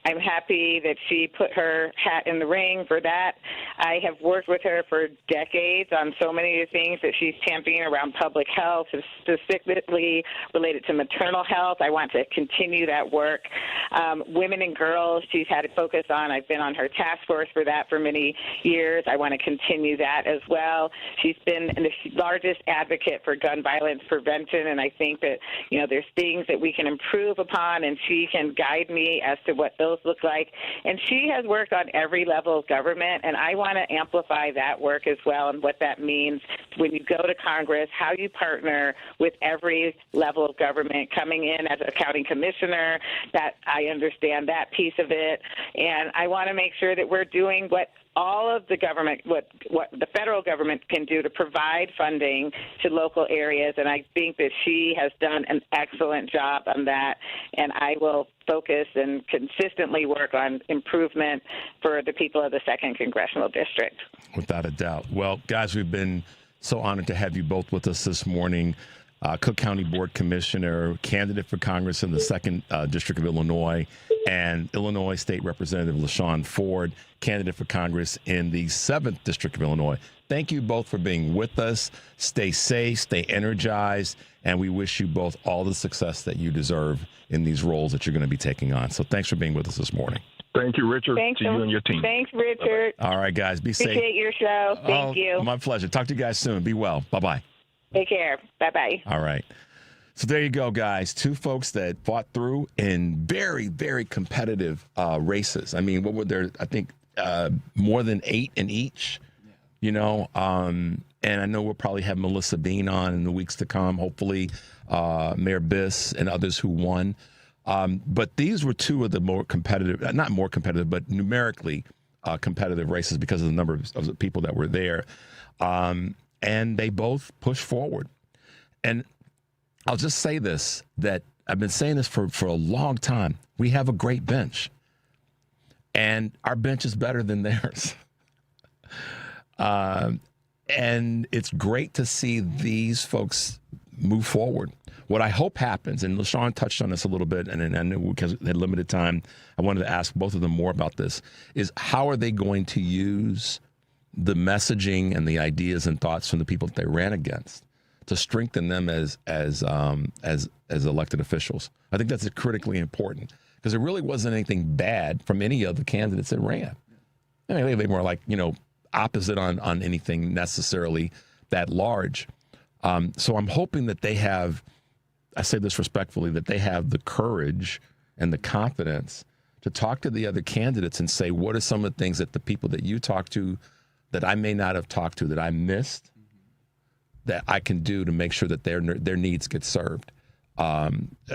I'm happy that she put her hat in the ring for that. I have worked with her for decades on so many of the things that she's championing around public health, specifically related to maternal health. I want to continue that work. Women and girls, she's had a focus on. I've been on her task force for that for many years. I want to continue that as well. She's been the largest advocate for gun violence prevention, and I think that, you know, there's things that we can improve upon, and she can guide me as to what those look like. And she has worked on every level of government, and I want to amplify that work as well, and what that means when you go to Congress, how you partner with every level of government. Coming in as a county commissioner, that I understand that piece of it, and I want to make sure that we're doing what all of the government, what the federal government can do to provide funding to local areas, and I think that she has done an excellent job on that, and I will focus and consistently work on improvement for the people of the 2nd Congressional District. Without a doubt. Well, guys, we've been so honored to have you both with us this morning. Cook County Board Commissioner, candidate for Congress in the 2nd District of Illinois, and Illinois State Representative LaShawn Ford, candidate for Congress in the 7th District of Illinois. Thank you both for being with us. Stay safe, stay energized, and we wish you both all the success that you deserve in these roles that you're going to be taking on. So thanks for being with us this morning. Thank you, Richard. Thanks, to you and your team. Thanks, Richard. All right, guys, be safe. Appreciate your show. Thank you. My pleasure. Talk to you guys soon. Be well. Bye-bye. Take care. Bye-bye. All right. So there you go, guys. Two folks that fought through in very, very competitive races. I mean, what were there? I think more than 8 in each, you know. And I know we'll probably have Melissa Bean on in the weeks to come, hopefully, Mayor Biss and others who won. But these were two of the more competitive, not more competitive, but numerically competitive races because of the number of the people that were there. And they both pushed forward. And I'll just say this, that I've been saying this for a long time. We have a great bench. And our bench is better than theirs. And it's great to see these folks move forward. What I hope happens, and LaShawn touched on this a little bit, and I know because we had limited time, I wanted to ask both of them more about this, is how are they going to use the messaging and the ideas and thoughts from the people that they ran against to strengthen them as elected officials? I think that's critically important because there really wasn't anything bad from any of the candidates that ran. I mean, they were like, you know, opposite on anything necessarily that large. So I'm hoping that they have, I say this respectfully, that they have the courage and the confidence to talk to the other candidates and say, what are some of the things that the people that you talk to that I may not have talked to, that I missed, that I can do to make sure that their needs get served. A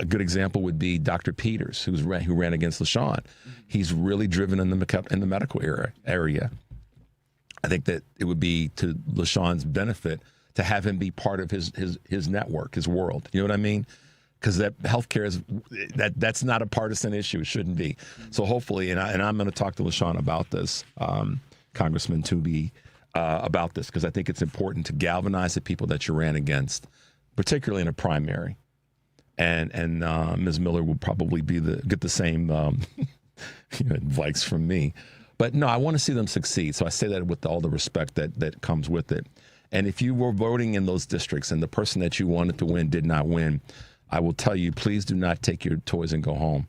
good example would be Dr. Peters, who ran against LaShawn. He's really driven in the medical area. I think that it would be to LaShawn's benefit to have him be part of his network, his world. You know what I mean? Because that healthcare is that's not a partisan issue. It shouldn't be. So hopefully, and I'm going to talk to LaShawn about this, Congressman Toomey, about this, because I think it's important to galvanize the people that you ran against, particularly in a primary. And Ms. Miller will probably get the same advice from me. But no, I want to see them succeed. So I say that with all the respect that comes with it. And if you were voting in those districts and the person that you wanted to win did not win, I will tell you, please do not take your toys and go home.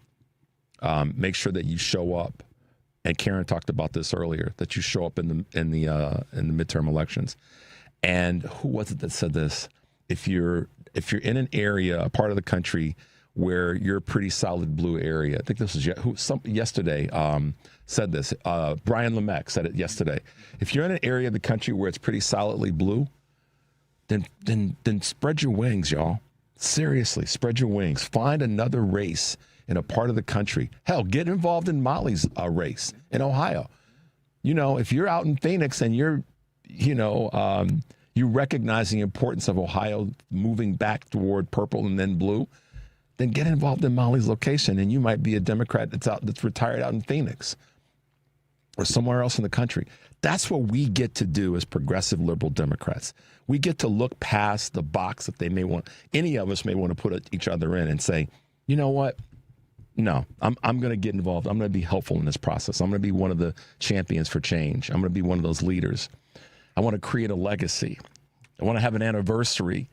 Make sure that you show up. And Karen talked about this earlier, that you show up in the midterm elections. And who was it that said this? If you're in an area, a part of the country where you're a pretty solid blue area, I think this was yesterday said this. Brian Lemec said it yesterday. If you're in an area of the country where it's pretty solidly blue, then spread your wings, y'all. Seriously, spread your wings. Find another race in a part of the country. Hell, get involved in Molly's race in Ohio. You know, if you're out in Phoenix and you're, you recognize the importance of Ohio moving back toward purple and then blue, then get involved in Molly's location, and you might be a Democrat that's retired out in Phoenix or somewhere else in the country. That's what we get to do as progressive liberal Democrats. We get to look past the box that any of us may want to put each other in and say, you know what? No, I'm going to get involved. I'm going to be helpful in this process. I'm going to be one of the champions for change. I'm going to be one of those leaders. I want to create a legacy. I want to have an anniversary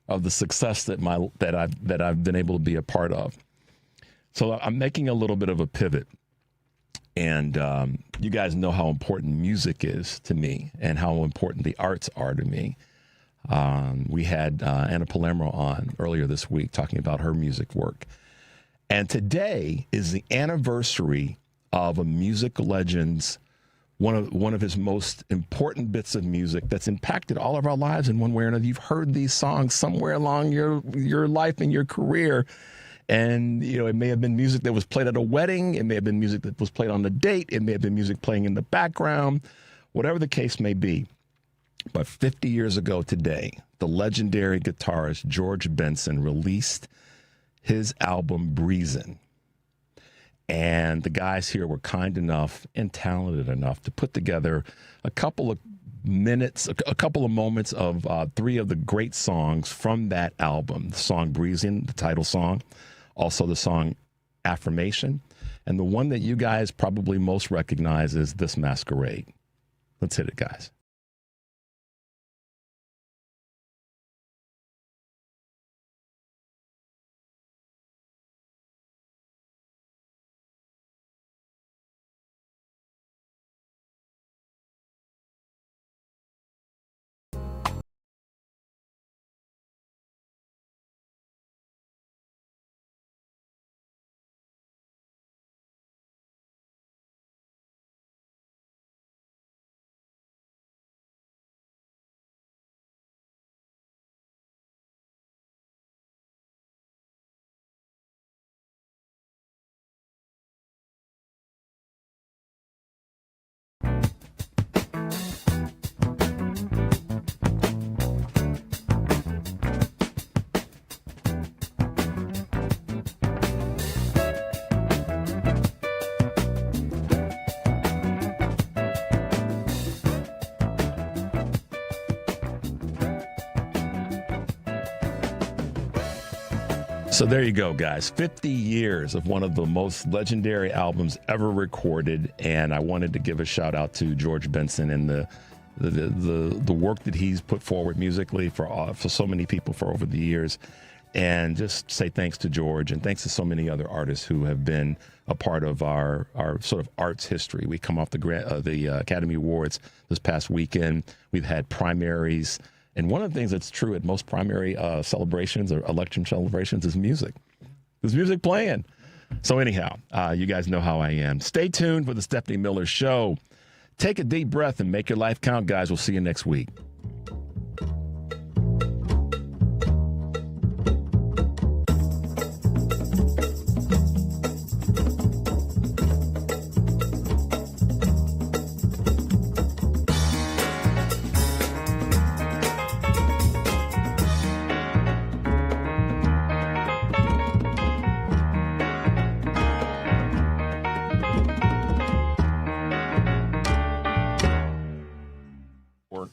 of the success that I've been able to be a part of. So I'm making a little bit of a pivot. And you guys know how important music is to me and how important the arts are to me. We had Anna Palermo on earlier this week talking about her music work. And today is the anniversary of a music legend's one of his most important bits of music that's impacted all of our lives in one way or another. You've heard these songs somewhere along your life and your career. And, it may have been music that was played at a wedding. It may have been music that was played on a date. It may have been music playing in the background, whatever the case may be. But 50 years ago today, the legendary guitarist George Benson released his album Breezin'. And the guys here were kind enough and talented enough to put together a couple of moments of three of the great songs from that album. The song Breezin', the title song, also the song Affirmation, and the one that you guys probably most recognize is This Masquerade. Let's hit it, guys. So there you go, guys. 50 years of one of the most legendary albums ever recorded, and I wanted to give a shout out to George Benson and the work that he's put forward musically for so many people for over the years, and just say thanks to George and thanks to so many other artists who have been a part of our sort of arts history. We come off the Academy Awards this past weekend. We've had primaries. And one of the things that's true at most primary celebrations or election celebrations is music. There's music playing. So anyhow, you guys know how I am. Stay tuned for the Stephanie Miller Show. Take a deep breath and make your life count, guys. We'll see you next week.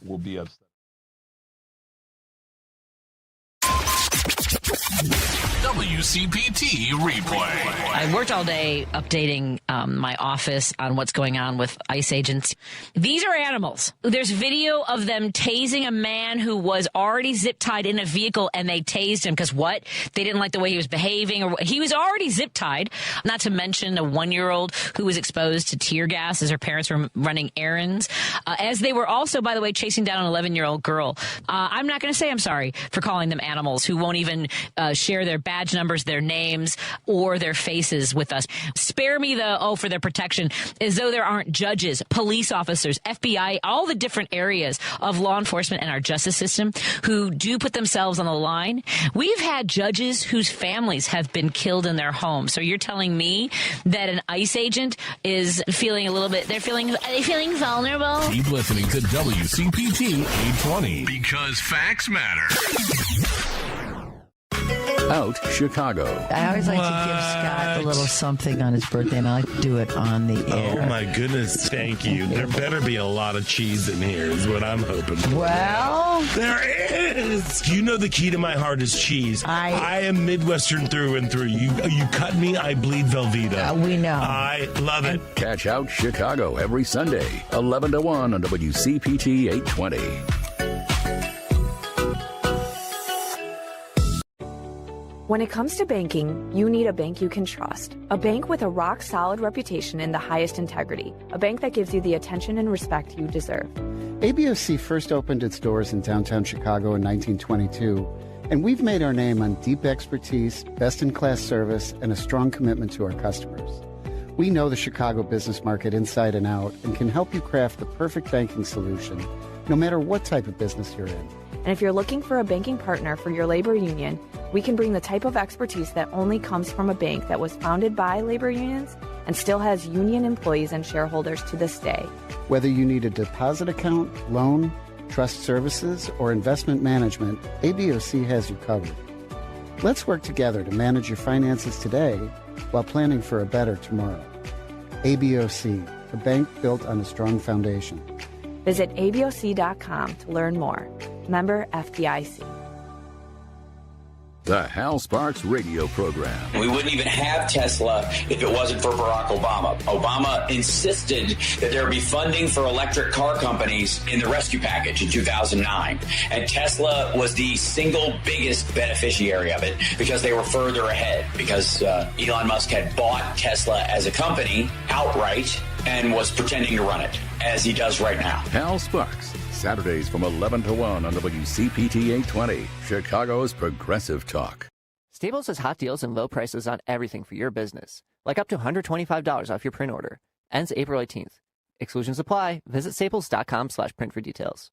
Will be upset. WCPT replay. I worked all day updating my office on what's going on with ICE agents. These are animals. There's video of them tasing a man who was already zip-tied in a vehicle, and they tased him because what? They didn't like the way he was behaving, or he was already zip-tied. Not to mention a 1-year-old who was exposed to tear gas as her parents were running errands, as they were also, by the way, chasing down an 11-year-old girl. I'm not going to say I'm sorry for calling them animals who won't even share their badge numbers, their names, or their faces with us. Spare me for their protection, as though there aren't judges, police officers, FBI, all the different areas of law enforcement and our justice system who do put themselves on the line. We've had judges whose families have been killed in their homes. So you're telling me that an ICE agent is feeling a little bit, are they feeling vulnerable? Keep listening to WCPT 820 because facts matter. Out Chicago. I always like to give Scott a little something on his birthday, and I like to do it on the air. Oh, my goodness. Thank you. There better be a lot of cheese in here is what I'm hoping for. Well, there is. You know the key to my heart is cheese. I am Midwestern through and through. You cut me, I bleed Velveeta. We know. I love it. Catch Out Chicago every Sunday, 11 to 1 on WCPT 820. When it comes to banking, you need a bank you can trust. A bank with a rock-solid reputation and the highest integrity. A bank that gives you the attention and respect you deserve. ABOC first opened its doors in downtown Chicago in 1922, and we've made our name on deep expertise, best-in-class service, and a strong commitment to our customers. We know the Chicago business market inside and out and can help you craft the perfect banking solution, no matter what type of business you're in. And if you're looking for a banking partner for your labor union, we can bring the type of expertise that only comes from a bank that was founded by labor unions and still has union employees and shareholders to this day. Whether you need a deposit account, loan, trust services, or investment management, ABOC has you covered. Let's work together to manage your finances today while planning for a better tomorrow. ABOC, a bank built on a strong foundation. Visit aboc.com to learn more. Member FDIC. The Hal Sparks radio program. We wouldn't even have Tesla if it wasn't for Barack Obama. Obama insisted that there be funding for electric car companies in the rescue package in 2009. And Tesla was the single biggest beneficiary of it because they were further ahead, because Elon Musk had bought Tesla as a company outright and was pretending to run it, as he does right now. Hal Sparks, Saturdays from 11 to 1 on WCPT 820, Chicago's Progressive Talk. Staples has hot deals and low prices on everything for your business, like up to $125 off your print order. Ends April 18th. Exclusions apply. Visit staples.com/print for details.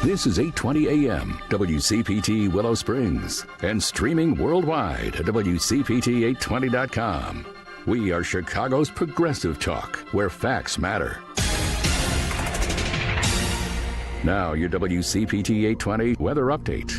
This is 820 AM, WCPT Willow Springs, and streaming worldwide at WCPT820.com. We are Chicago's Progressive Talk, where facts matter. Now, your WCPT 820 weather update.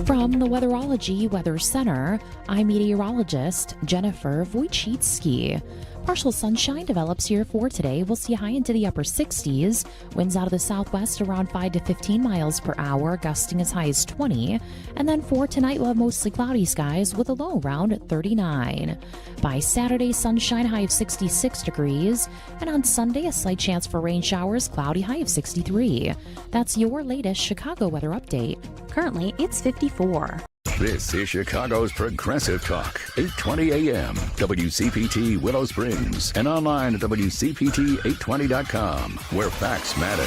From the Weatherology Weather Center, I'm meteorologist Jennifer Wojcicki. Partial sunshine develops here for today. We'll see high into the upper 60s. Winds out of the southwest around 5 to 15 miles per hour, gusting as high as 20. And then for tonight, we'll have mostly cloudy skies with a low around 39. By Saturday, sunshine, high of 66 degrees. And on Sunday, a slight chance for rain showers, cloudy, high of 63. That's your latest Chicago weather update. Currently, it's 54. This is Chicago's Progressive Talk, 820 AM, WCPT Willow Springs, and online at WCPT820.com, where facts matter.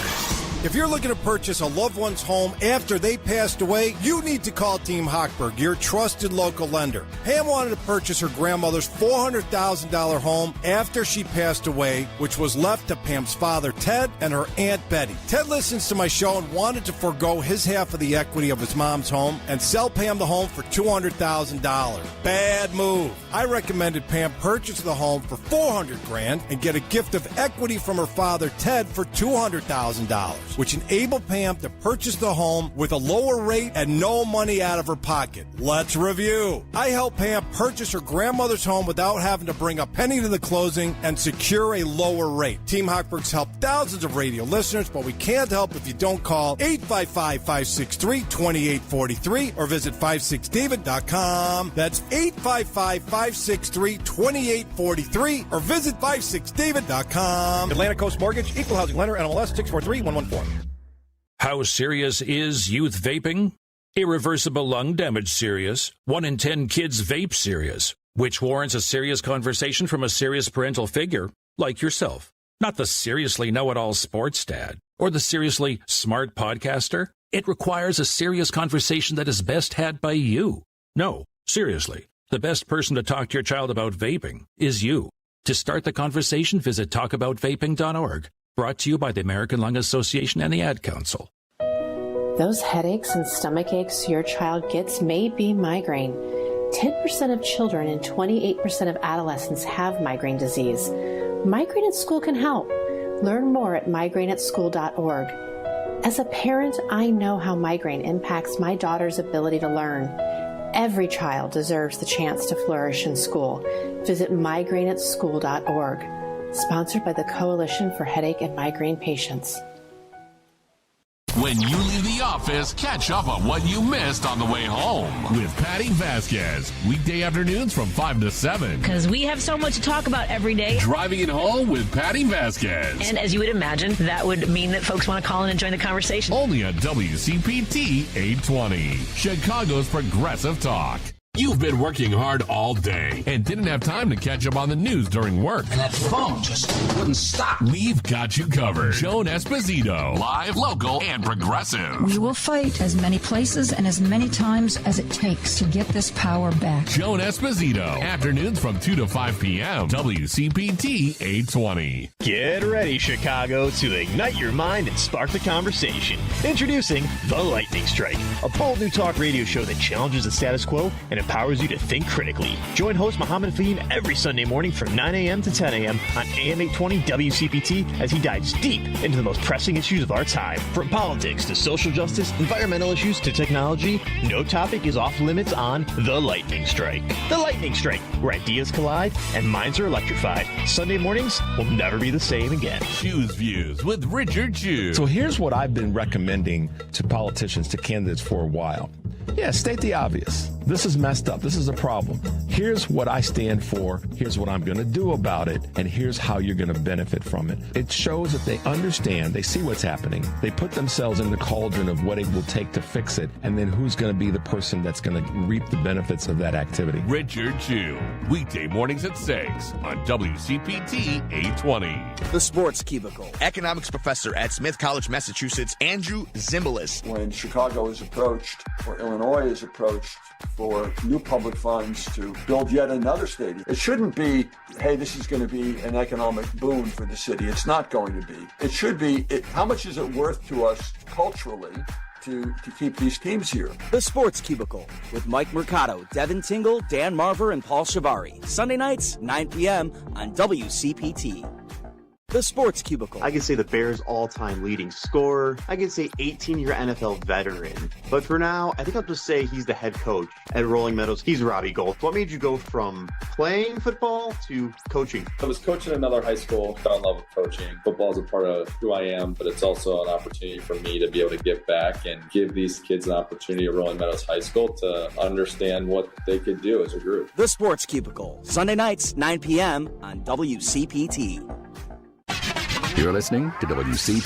If you're looking to purchase a loved one's home after they passed away, you need to call Team Hochberg, your trusted local lender. Pam wanted to purchase her grandmother's $400,000 home after she passed away, which was left to Pam's father, Ted, and her Aunt Betty. Ted listens to my show and wanted to forego his half of the equity of his mom's home and sell Pam the home for $200,000. Bad move. I recommended Pam purchase the home for $400,000 and get a gift of equity from her father, Ted, for $200,000. Which enabled Pam to purchase the home with a lower rate and no money out of her pocket. Let's review. I helped Pam purchase her grandmother's home without having to bring a penny to the closing and secure a lower rate. Team Hochberg's helped thousands of radio listeners, but we can't help if you don't call 855-563-2843 or visit 56david.com. That's 855-563-2843 or visit 56david.com. Atlantic Coast Mortgage, Equal Housing Lender, NMLS 643114. How serious is youth vaping? Irreversible lung damage serious. 1 in 10 kids vape serious, which warrants a serious conversation from a serious parental figure like yourself. Not the seriously know-it-all sports dad or the seriously smart podcaster. It requires a serious conversation that is best had by you. No, seriously, the best person to talk to your child about vaping is you. To start the conversation, visit talkaboutvaping.org. Brought to you by the American Lung Association and the Ad Council. Those headaches and stomach aches your child gets may be migraine. 10% of children and 28% of adolescents have migraine disease. Migraine at School can help. Learn more at migraineatschool.org. As a parent, I know how migraine impacts my daughter's ability to learn. Every child deserves the chance to flourish in school. Visit migraineatschool.org. Sponsored by the Coalition for Headache and Migraine Patients. When you leave the office, catch up on what you missed on the way home with Patty Vasquez. Weekday afternoons from 5 to 7. Because we have so much to talk about every day. Driving it home with Patty Vasquez. And as you would imagine, that would mean that folks want to call in and join the conversation. Only on WCPT 820, Chicago's Progressive Talk. You've been working hard all day and didn't have time to catch up on the news during work. And that phone just wouldn't stop. We've got you covered. Joan Esposito, live, local, and progressive. We will fight as many places and as many times as it takes to get this power back. Joan Esposito, afternoons from 2 to 5 p.m. WCPT 820. Get ready, Chicago, to ignite your mind and spark the conversation. Introducing The Lightning Strike, a bold new talk radio show that challenges the status quo and empowers you to think critically. Join host Mohammed Fahim every Sunday morning from 9 a.m. to 10 a.m. on AM 820 WCPT as he dives deep into the most pressing issues of our time. From politics to social justice, environmental issues to technology, no topic is off limits on The Lightning Strike. The Lightning Strike, where ideas collide and minds are electrified. Sunday mornings will never be the same again. Choose Views with Richard Chew. So here's what I've been recommending to politicians, to candidates for a while. Yeah, state the obvious. This is messed up. This is a problem. Here's what I stand for. Here's what I'm going to do about it. And here's how you're going to benefit from it. It shows that they understand. They see what's happening. They put themselves in the cauldron of what it will take to fix it. And then who's going to be the person that's going to reap the benefits of that activity. Richard Chew, weekday mornings at 6 on WCPT 820. The Sports Cubicle. Economics professor at Smith College, Massachusetts, Andrew Zimbalist. When Chicago is approached, or Illinois is approached for new public funds to build yet another stadium, it shouldn't be, hey, this is going to be an economic boon for the city. It's not going to be. It should be, how much is it worth to us culturally to keep these teams here? The Sports Cubicle with Mike Mercado, Devin Tingle, Dan Marver, and Paul Shavari. Sunday nights, 9 p.m. on WCPT. The Sports Cubicle. I could say the Bears' all-time leading scorer. I could say 18-year NFL veteran. But for now, I think I'll just say he's the head coach at Rolling Meadows. He's Robbie Gold. What made you go from playing football to coaching? I was coaching at another high school. Fell in love with coaching. Football is a part of who I am, but it's also an opportunity for me to be able to give back and give these kids an opportunity at Rolling Meadows High School to understand what they could do as a group. The Sports Cubicle. Sunday nights, 9 p.m. on WCPT. You're listening to WCPT.